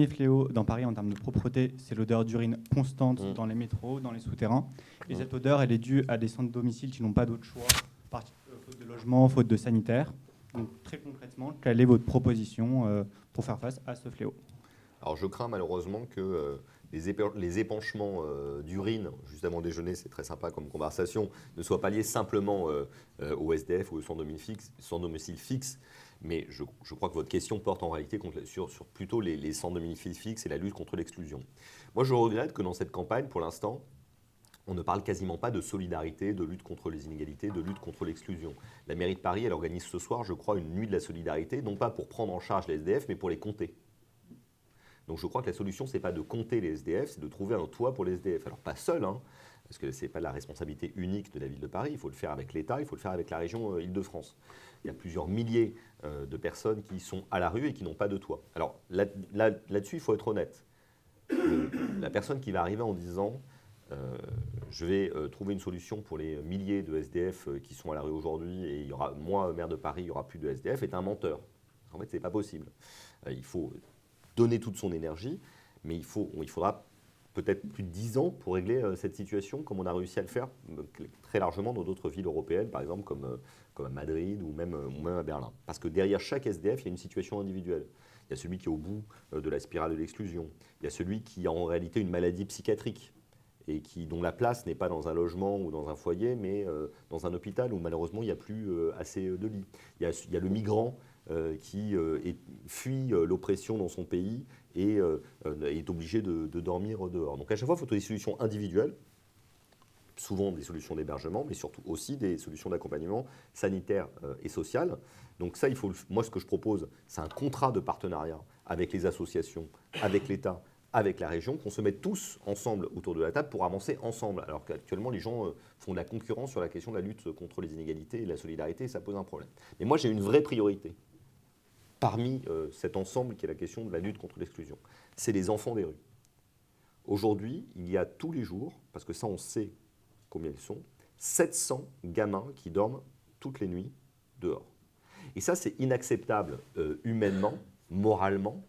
fléaux dans Paris en termes de propreté, c'est l'odeur d'urine constante dans les métros, dans les souterrains. Et cette odeur, elle est due à des centres de domicile qui n'ont pas d'autre choix, faute de logement, faute de sanitaire. Donc très concrètement, quelle est votre proposition pour faire face à ce fléau? Alors je crains malheureusement que les épanchements d'urine juste avant le déjeuner, c'est très sympa comme conversation, ne soient pas liés simplement au SDF ou au sans domicile fixe. Mais je crois que votre question porte en réalité sur plutôt les sans domicile fixe et la lutte contre l'exclusion. Moi, je regrette que dans cette campagne, pour l'instant, on ne parle quasiment pas de solidarité, de lutte contre les inégalités, de lutte contre l'exclusion. La mairie de Paris, elle organise ce soir, je crois, une nuit de la solidarité, non pas pour prendre en charge les SDF, mais pour les compter. Donc je crois que la solution, ce n'est pas de compter les SDF, c'est de trouver un toit pour les SDF. Alors pas seul, parce que ce n'est pas la responsabilité unique de la ville de Paris, il faut le faire avec l'État, il faut le faire avec la région Île-de-France. Il y a plusieurs milliers de personnes qui sont à la rue et qui n'ont pas de toit. Alors là-dessus, il faut être honnête. La personne qui va arriver en disant je vais trouver une solution pour les milliers de SDF qui sont à la rue aujourd'hui, et il y aura, moi, maire de Paris, il n'y aura plus de SDF, est un menteur. En fait, ce n'est pas possible. Il faut donner toute son énergie, mais il faudra peut-être plus de 10 ans pour régler cette situation, comme on a réussi à le faire très largement dans d'autres villes européennes, par exemple comme à Madrid ou même à Berlin. Parce que derrière chaque SDF, il y a une situation individuelle. Il y a celui qui est au bout de la spirale de l'exclusion. Il y a celui qui a en réalité une maladie psychiatrique et dont la place n'est pas dans un logement ou dans un foyer, mais dans un hôpital où malheureusement il n'y a plus assez de lits. Il y a le migrant qui fuit l'oppression dans son pays et est obligé de dormir dehors. Donc à chaque fois, il faut trouver des solutions individuelles, souvent des solutions d'hébergement, mais surtout aussi des solutions d'accompagnement sanitaire et social. Donc ça, moi, ce que je propose, c'est un contrat de partenariat avec les associations, avec l'État, avec la région, qu'on se mette tous ensemble autour de la table pour avancer ensemble. Alors qu'actuellement, les gens font de la concurrence sur la question de la lutte contre les inégalités et la solidarité, et ça pose un problème. Mais moi, j'ai une vraie priorité parmi cet ensemble qui est la question de la lutte contre l'exclusion. C'est les enfants des rues. Aujourd'hui, il y a tous les jours, parce que ça, on sait combien ils sont, 700 gamins qui dorment toutes les nuits dehors. Et ça, c'est inacceptable humainement, moralement,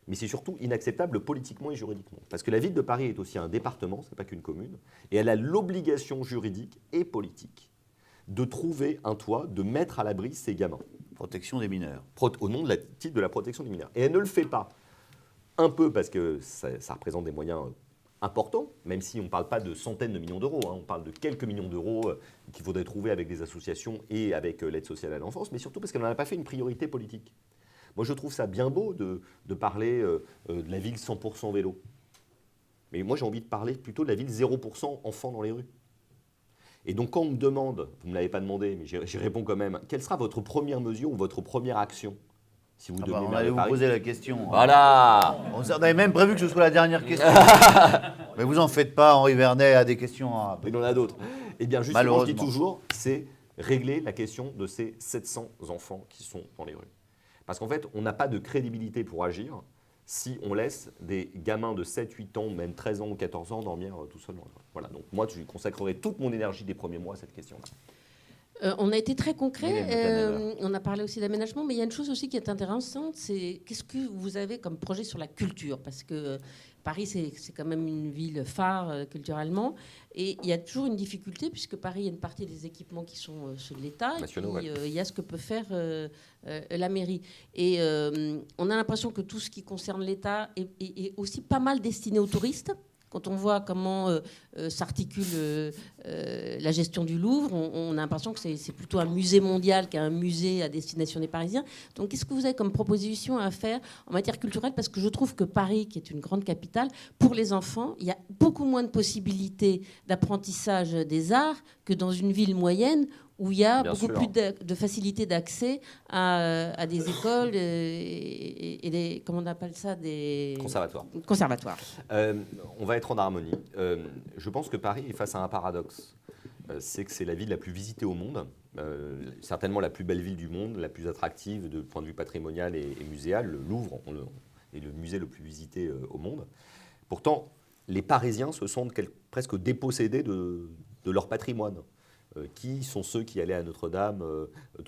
mais c'est surtout inacceptable politiquement et juridiquement. Parce que la ville de Paris est aussi un département, ce n'est pas qu'une commune, et elle a l'obligation juridique et politique de trouver un toit, de mettre à l'abri ces gamins. Protection des mineurs. Au nom de la titre de la protection des mineurs. Et elle ne le fait pas. Un peu parce que ça représente des moyens importants, même si on ne parle pas de centaines de millions d'euros, on parle de quelques millions d'euros qu'il faudrait trouver avec des associations et avec l'aide sociale à l'enfance, mais surtout parce qu'elle n'en a pas fait une priorité politique. Moi, je trouve ça bien beau de parler de la ville 100% vélo. Mais moi, j'ai envie de parler plutôt de la ville 0% enfants dans les rues. Et donc, quand on me demande, vous ne me l'avez pas demandé, mais j'y réponds quand même, quelle sera votre première mesure ou votre première action si vous devenez on maire allait de vous Paris? poser la question. Voilà. On avait même prévu que ce soit la dernière question. Mais vous en faites pas, Henri Vernet a des questions à... Il en a d'autres. Eh bien, justement, je dis toujours, c'est régler la question de ces 700 enfants qui sont dans les rues. Parce qu'en fait, on n'a pas de crédibilité pour agir si on laisse des gamins de 7, 8 ans, même 13 ans ou 14 ans dormir tout seuls dans les rues. Voilà, donc moi, je consacrerai toute mon énergie des premiers mois à cette question-là. On a été très concret, Mylène on a parlé aussi d'aménagement, mais il y a une chose aussi qui est intéressante, c'est qu'est-ce que vous avez comme projet sur la culture? Parce que Paris, c'est quand même une ville phare culturellement, et il y a toujours une difficulté, puisque Paris, il y a une partie des équipements qui sont ceux de l'État, et puis il y a ce que peut faire la mairie. Et on a l'impression que tout ce qui concerne l'État est aussi pas mal destiné aux touristes. Quand on voit comment s'articule la gestion du Louvre, on a l'impression que c'est plutôt un musée mondial qu'un musée à destination des Parisiens. Donc, qu'est-ce que vous avez comme proposition à faire en matière culturelle? Parce que je trouve que Paris, qui est une grande capitale, pour les enfants, il y a beaucoup moins de possibilités d'apprentissage des arts que dans une ville moyenne où il y a beaucoup plus de facilité d'accès à des écoles et des, comment on appelle ça, des conservatoires. On va être en harmonie. Je pense que Paris est face à un paradoxe. C'est que c'est la ville la plus visitée au monde, certainement la plus belle ville du monde, la plus attractive de point de vue patrimonial et muséal. Le Louvre est le musée le plus visité au monde. Pourtant, les Parisiens se sentent presque dépossédés de leur patrimoine. Qui sont ceux qui allaient à Notre-Dame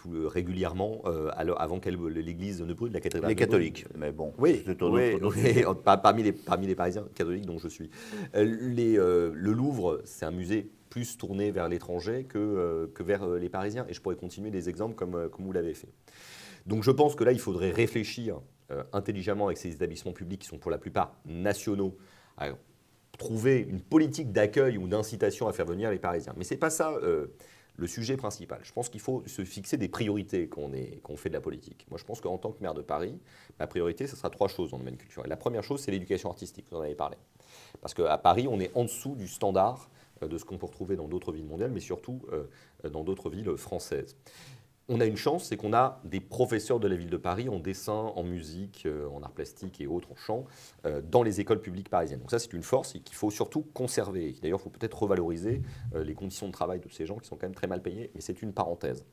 régulièrement avant que l'église ne brûle, la cathédrale? Les catholiques, mais bon. Oui, parmi les Parisiens catholiques dont je suis. Le Louvre, c'est un musée plus tourné vers l'étranger que vers les Parisiens. Et je pourrais continuer des exemples comme vous l'avez fait. Donc je pense que là, il faudrait réfléchir intelligemment avec ces établissements publics qui sont pour la plupart nationaux, à trouver une politique d'accueil ou d'incitation à faire venir les Parisiens. Mais ce n'est pas ça le sujet principal. Je pense qu'il faut se fixer des priorités quand on fait de la politique. Moi, je pense qu'en tant que maire de Paris, ma priorité, ce sera 3 choses dans le domaine culturel. La première chose, c'est l'éducation artistique, vous en avez parlé. Parce qu'à Paris, on est en dessous du standard de ce qu'on peut retrouver dans d'autres villes mondiales, mais surtout dans d'autres villes françaises. On a une chance, c'est qu'on a des professeurs de la ville de Paris en dessin, en musique, en art plastique et autres, en chant, dans les écoles publiques parisiennes. Donc ça, c'est une force qu'il faut surtout conserver. D'ailleurs, il faut peut-être revaloriser les conditions de travail de ces gens qui sont quand même très mal payés, mais c'est une parenthèse.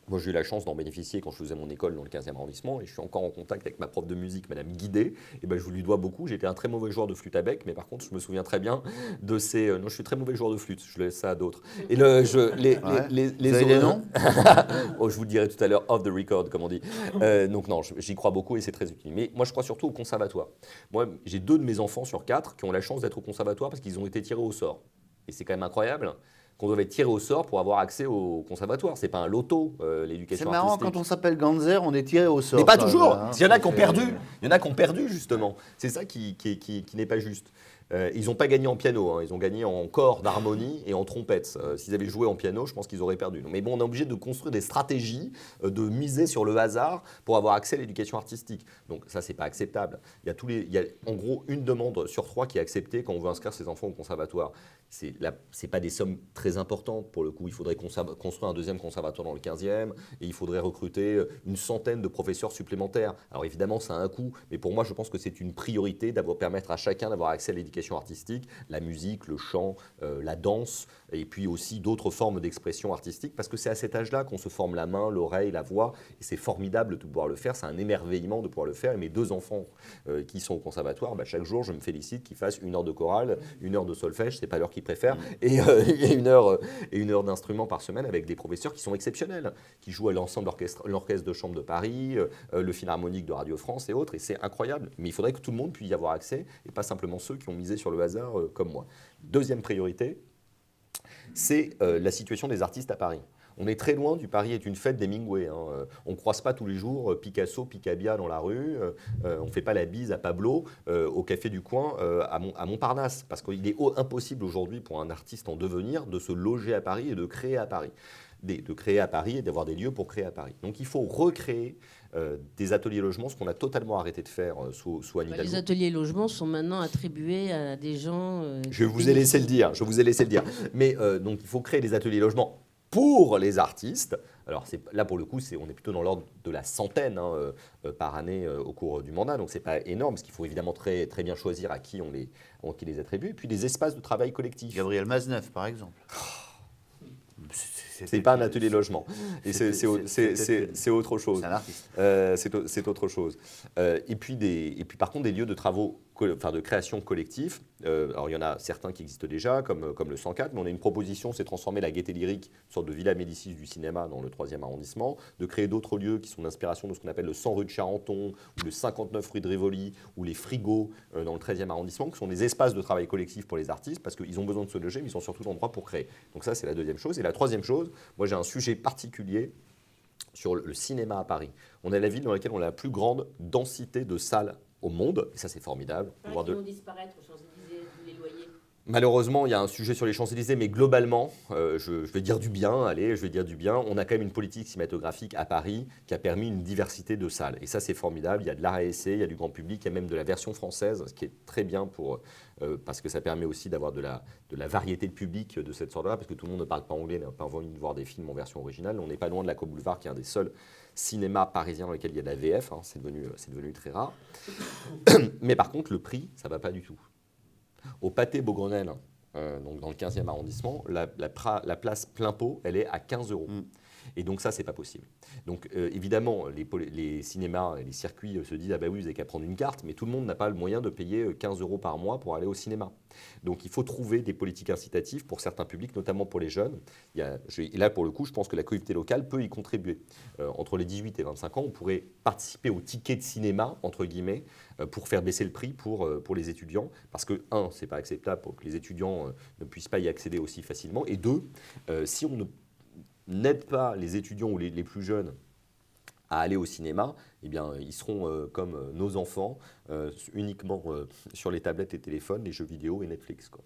Moi, j'ai eu la chance d'en bénéficier quand je faisais mon école dans le 15e arrondissement et je suis encore en contact avec ma prof de musique, Madame Guidé. Et ben, je lui dois beaucoup. J'étais un très mauvais joueur de flûte à bec, mais par contre, je me souviens très bien de ces. Non, je suis très mauvais joueur de flûte. Je laisse ça à d'autres. Et Vous avez des noms? Oh, je vous le dirai tout à l'heure, off the record, comme on dit. Donc, non, j'y crois beaucoup et c'est très utile. Mais moi, je crois surtout au conservatoire. Moi, j'ai 2 de mes enfants sur 4 qui ont la chance d'être au conservatoire parce qu'ils ont été tirés au sort. Et c'est quand même incroyable qu'on devait tirer au sort pour avoir accès au conservatoire. C'est pas un loto, C'est l'éducation marrant, artistique. quand on s'appelle Ganzer, on est tiré au sort. Mais pas ça, toujours. hein. Il y en a qui ont perdu. Il y en a qui ont perdu, justement. C'est ça qui n'est pas juste. Ils n'ont pas gagné en piano, hein. Ils ont gagné en corps, d'harmonie et en trompette. S'ils avaient joué en piano, je pense qu'ils auraient perdu. Mais bon, on est obligé de construire des stratégies, de miser sur le hasard pour avoir accès à l'éducation artistique. Donc ça, c'est pas acceptable. Il y a en gros une demande sur 3 qui est acceptée quand on veut inscrire ses enfants au conservatoire. C'est pas des sommes très importantes pour le coup. Il faudrait construire un 2e conservatoire dans le 15e et il faudrait recruter une centaine de professeurs supplémentaires. Alors évidemment, ça a un coût, mais pour moi, je pense que c'est une priorité permettre à chacun d'avoir accès à l'éducation artistique, la musique, le chant, la danse, et puis aussi d'autres formes d'expression artistique, parce que c'est à cet âge-là qu'on se forme la main, l'oreille, la voix, et c'est formidable de pouvoir le faire, c'est un émerveillement de pouvoir le faire. Et mes 2 enfants qui sont au conservatoire, chaque jour, je me félicite qu'ils fassent 1 heure de chorale, 1 heure de solfège, c'est pas l'heure qu'ils préfèrent, et 1 heure d'instrument par semaine avec des professeurs qui sont exceptionnels, qui jouent à l'ensemble l'orchestre de chambre de Paris, le Philharmonique de Radio France et autres, et c'est incroyable. Mais il faudrait que tout le monde puisse y avoir accès, et pas simplement ceux qui ont misé sur le hasard comme moi. 2e priorité, c'est la situation des artistes à Paris. On est très loin du Paris est une fête d'Hemingway. On ne croise pas tous les jours Picasso, Picabia dans la rue. On ne fait pas la bise à Pablo au café du coin à Montparnasse. Parce qu'il est impossible aujourd'hui pour un artiste en devenir de se loger à Paris et de créer à Paris. De créer à Paris et d'avoir des lieux pour créer à Paris. Donc il faut recréer des ateliers logements, ce qu'on a totalement arrêté de faire sous Anne Hidalgo. Les ateliers logements sont maintenant attribués à des gens... Je vous ai laissé le dire. Mais donc il faut créer des ateliers logements pour les artistes. Alors là, pour le coup, on est plutôt dans l'ordre de la centaine par année au cours du mandat. Donc, ce n'est pas énorme, parce qu'il faut évidemment très, très bien choisir à qui on les attribue. Et puis, des espaces de travail collectif. Gabriel Maznev, par exemple. C'est pas un atelier logement. Et c'est autre chose. C'est un artiste. C'est autre chose. Et puis, par contre, des lieux de travaux, de création collective. Alors, il y en a certains qui existent déjà, comme le 104, mais on a une proposition, c'est transformer la Gaîté Lyrique, une sorte de Villa Médicis du cinéma dans le 3e arrondissement, de créer d'autres lieux qui sont d'inspiration de ce qu'on appelle le 100 rue de Charenton, ou le 59 rue de Rivoli, ou les Frigos dans le 13e arrondissement, qui sont des espaces de travail collectif pour les artistes, parce qu'ils ont besoin de se loger, mais ils ont surtout l'endroit pour créer. Donc ça, c'est la 2e chose. Et la 3e chose, moi j'ai un sujet particulier sur le cinéma à Paris. On est la ville dans laquelle on a la plus grande densité de salles au monde, et ça c'est formidable. Qui vont disparaître aux Champs-Élysées, les loyers. Malheureusement, il y a un sujet sur les Champs-Élysées, mais globalement, je vais dire du bien, on a quand même une politique cinématographique à Paris qui a permis une diversité de salles. Et ça, c'est formidable. Il y a de l'art à essai, il y a du grand public, il y a même de la version française, ce qui est très bien parce que ça permet aussi d'avoir de la variété de public de cette sorte-là, parce que tout le monde ne parle pas anglais, n'a pas envie de voir des films en version originale. On n'est pas loin de la Côte Boulevard, qui est un des seuls cinémas parisiens dans lesquels il y a de la VF. C'est devenu très rare. Mais par contre, le prix, ça ne va pas du tout. Au Pâté Beaugrenelle, donc dans le 15e arrondissement, la place plein pot, elle est à 15 €. Et donc ça, c'est pas possible. Donc évidemment, les cinémas et les circuits se disent « Ah bah oui, vous n'avez qu'à prendre une carte », mais tout le monde n'a pas le moyen de payer 15 € par mois pour aller au cinéma. Donc il faut trouver des politiques incitatives pour certains publics, notamment pour les jeunes. Et là, pour le coup, je pense que la collectivité locale peut y contribuer. Entre les 18 et 25 ans, on pourrait participer au ticket de cinéma, entre guillemets, pour faire baisser le prix pour les étudiants. Parce que, c'est pas acceptable pour que les étudiants ne puissent pas y accéder aussi facilement. Et 2, si on n'aide pas les étudiants ou les plus jeunes à aller au cinéma, eh bien, ils seront comme nos enfants, uniquement sur les tablettes et téléphones, les jeux vidéo et Netflix, quoi.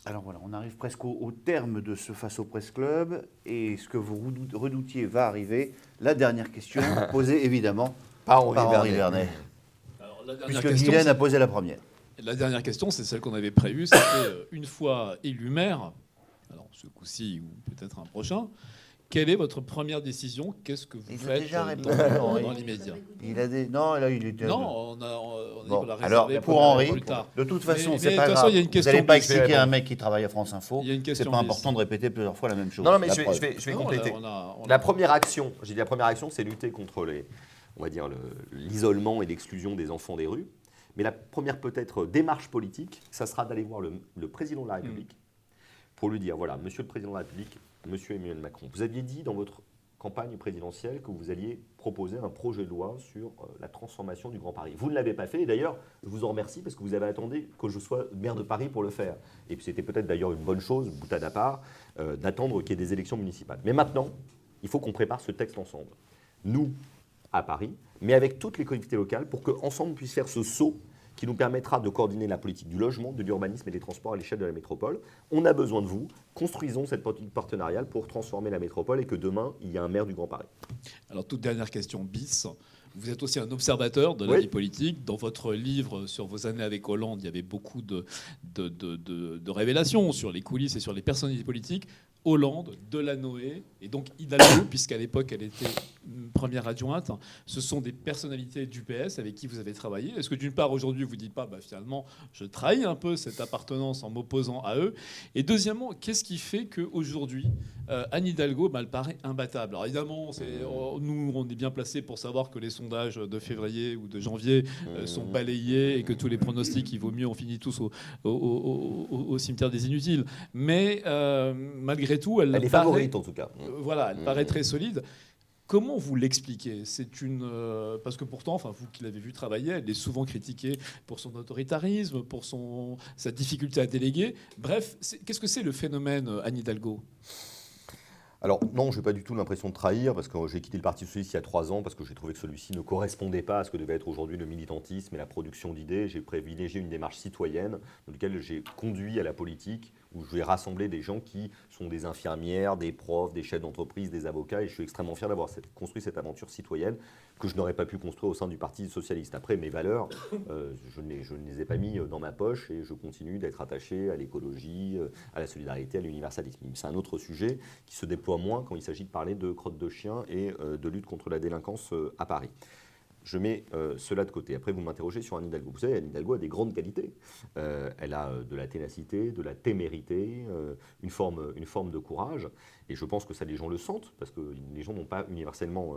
Alors voilà, on arrive presque au terme de ce Face au Presse Club, et ce que vous redoutiez va arriver. La dernière question, posée évidemment par Henri Vernet. Puisque Guylaine a posé la première. La dernière question, c'est celle qu'on avait prévue, c'était une fois élu maire, alors ce coup-ci ou peut-être un prochain, quelle est votre première décision? Qu'est-ce que vous Il a faites déjà dans, répondu, dans Henri. l'immédiat? Il a des... Non, là, il était... Non, on a dit Bon, qu'on l'a alors, réservé pour Henri, plus tard. de toute façon, Mais c'est de pas toute façon, grave. il y a une Vous question n'allez pas bis. expliquer à un mec qui travaille à France Info. Il y a une C'est question pas bis. important de répéter plusieurs fois la même chose. Non, mais La je preuve. vais Non, compléter. on a- La première action, j'ai dit la première action, c'est lutter contre on va dire l'isolement et l'exclusion des enfants des rues. Mais la première peut-être démarche politique, ça sera d'aller voir le président de la République pour lui dire, voilà, monsieur le président de la République, monsieur Emmanuel Macron, vous aviez dit dans votre campagne présidentielle que vous alliez proposer un projet de loi sur la transformation du Grand Paris. Vous ne l'avez pas fait, et d'ailleurs, je vous en remercie parce que vous avez attendu que je sois maire de Paris pour le faire. Et puis c'était peut-être d'ailleurs une bonne chose, boutade à part, d'attendre qu'il y ait des élections municipales. Mais maintenant, il faut qu'on prépare ce texte ensemble. Nous, à Paris, mais avec toutes les collectivités locales, pour qu'ensemble on puisse faire ce saut qui nous permettra de coordonner la politique du logement, de l'urbanisme et des transports à l'échelle de la métropole. On a besoin de vous. Construisons cette politique partenariale pour transformer la métropole et que demain, il y ait un maire du Grand Paris. Alors, toute dernière question bis. Vous êtes aussi un observateur de la vie politique. Dans votre livre sur vos années avec Hollande, il y avait beaucoup de révélations sur les coulisses et sur les personnalités politiques. Hollande, Delanoë et donc Hidalgo, puisqu'à l'époque elle était première adjointe. Ce sont des personnalités du PS avec qui vous avez travaillé. Est-ce que d'une part aujourd'hui vous ne dites pas finalement je trahis un peu cette appartenance en m'opposant à eux? Et deuxièmement, qu'est-ce qui fait qu'aujourd'hui Anne Hidalgo elle paraît imbattable? Alors évidemment, nous on est bien placés pour savoir que les sondages de février ou de janvier sont balayés et que tous les pronostics, il vaut mieux, on finit tous au cimetière des inutiles. Mais malgré tout, elle est paraît, favorite en tout cas. Voilà, elle paraît très solide. Comment vous l'expliquez? C'est parce que pourtant, vous qui l'avez vu travailler, elle est souvent critiquée pour son autoritarisme, pour sa difficulté à déléguer. Bref, qu'est-ce que c'est le phénomène Anne Hidalgo? Alors non, je n'ai pas du tout l'impression de trahir, parce que j'ai quitté le Parti socialiste il y a 3 ans, parce que j'ai trouvé que celui-ci ne correspondait pas à ce que devait être aujourd'hui le militantisme et la production d'idées. J'ai privilégié une démarche citoyenne, dans laquelle j'ai conduit à la politique, où je vais rassembler des gens qui sont des infirmières, des profs, des chefs d'entreprise, des avocats, et je suis extrêmement fier d'avoir construit cette aventure citoyenne que je n'aurais pas pu construire au sein du Parti socialiste. Après, mes valeurs, je ne les ai pas mis dans ma poche, et je continue d'être attaché à l'écologie, à la solidarité, à l'universalisme. C'est un autre sujet qui se déploie moins quand il s'agit de parler de crotte de chien et de lutte contre la délinquance à Paris. Je mets cela de côté. Après, vous m'interrogez sur Anne Hidalgo. Vous savez, Anne Hidalgo a des grandes qualités. Elle a de la ténacité, de la témérité, une forme de courage. Et je pense que ça, les gens le sentent, parce que les gens n'ont pas universellement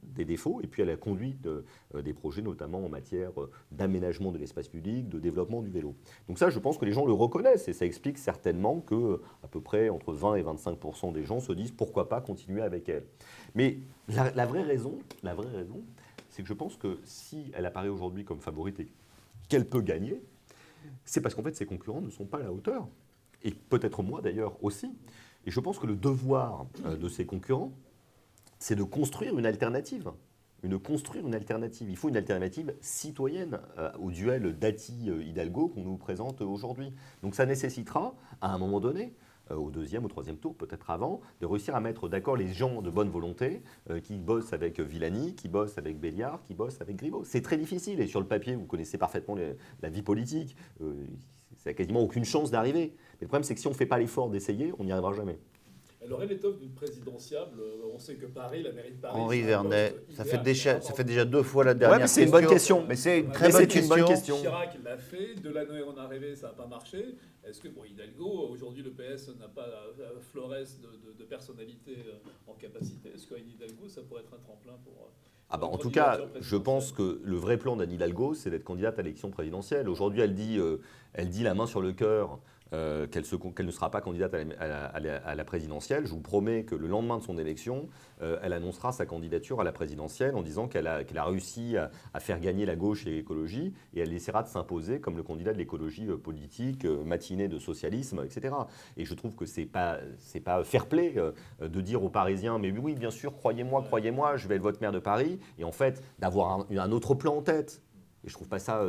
des défauts. Et puis, elle a conduit des projets, notamment en matière d'aménagement de l'espace public, de développement du vélo. Donc ça, je pense que les gens le reconnaissent. Et ça explique certainement que à peu près entre 20 et 25% des gens se disent pourquoi pas continuer avec elle. Mais la vraie raison, c'est que je pense que si elle apparaît aujourd'hui comme favorite et qu'elle peut gagner, c'est parce qu'en fait ses concurrents ne sont pas à la hauteur. Et peut-être moi d'ailleurs aussi. Et je pense que le devoir de ses concurrents, c'est de construire une alternative. Il faut une alternative citoyenne au duel Dati-Hidalgo qu'on nous présente aujourd'hui. Donc ça nécessitera, à un moment donné, au 2e, au 3e tour, peut-être avant, de réussir à mettre d'accord les gens de bonne volonté qui bossent avec Villani, qui bossent avec Béliard, qui bossent avec Griveaux. C'est très difficile et sur le papier, vous connaissez parfaitement la vie politique, ça n'a quasiment aucune chance d'arriver. Mais le problème, c'est que si on ne fait pas l'effort d'essayer, on n'y arrivera jamais. Elle aurait l'étoffe d'une présidentiable. On sait que Paris, la mairie de Paris... Henri Vernet, ça fait déjà 2 fois la dernière question. C'est une bonne question. Mais c'est une très bonne question. Chirac l'a fait, Delanoë en arrivé, ça n'a pas marché. Est-ce que Hidalgo, aujourd'hui le PS n'a pas la florès de personnalité en capacité? Est-ce qu'Anne Hidalgo, ça pourrait être un tremplin pour... En tout cas, je pense que le vrai plan d'Anne Hidalgo, c'est d'être candidate à l'élection présidentielle. Aujourd'hui, elle dit la main sur le cœur qu'elle ne sera pas candidate à la présidentielle. Je vous promets que le lendemain de son élection, elle annoncera sa candidature à la présidentielle en disant qu'elle a réussi à faire gagner la gauche et l'écologie, et elle essaiera de s'imposer comme le candidat de l'écologie politique, matinée de socialisme, etc. Et je trouve que c'est pas fair play de dire aux Parisiens « mais oui, bien sûr, croyez-moi, je vais être votre maire de Paris », et en fait d'avoir un autre plan en tête. Et je ne trouve pas ça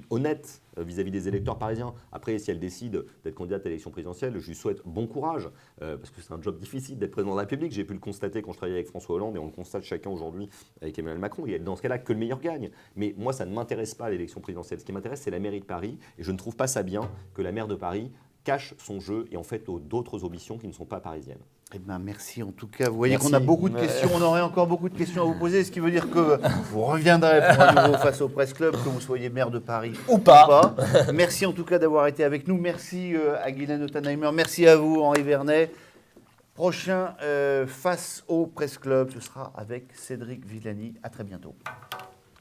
honnête vis-à-vis des électeurs parisiens. Après, si elle décide d'être candidate à l'élection présidentielle, je lui souhaite bon courage, parce que c'est un job difficile d'être président de la République. J'ai pu le constater quand je travaillais avec François Hollande, et on le constate chacun aujourd'hui avec Emmanuel Macron. Et dans ce cas-là, que le meilleur gagne. Mais moi, ça ne m'intéresse pas l'élection présidentielle. Ce qui m'intéresse, c'est la mairie de Paris. Et je ne trouve pas ça bien que la maire de Paris cache son jeu et en fait d'autres ambitions qui ne sont pas parisiennes. Eh ben, merci en tout cas. Vous voyez Merci. qu'on a beaucoup de questions. On aurait encore beaucoup de questions à vous poser. Ce qui veut dire que vous reviendrez pour un nouveau Face au Presse Club, que vous soyez maire de Paris Ou pas. Merci en tout cas d'avoir été avec nous. Merci à Guylaine Ottenheimer. Merci à vous, Henri Vernet. Prochain Face au Presse Club, ce sera avec Cédric Villani. À très bientôt.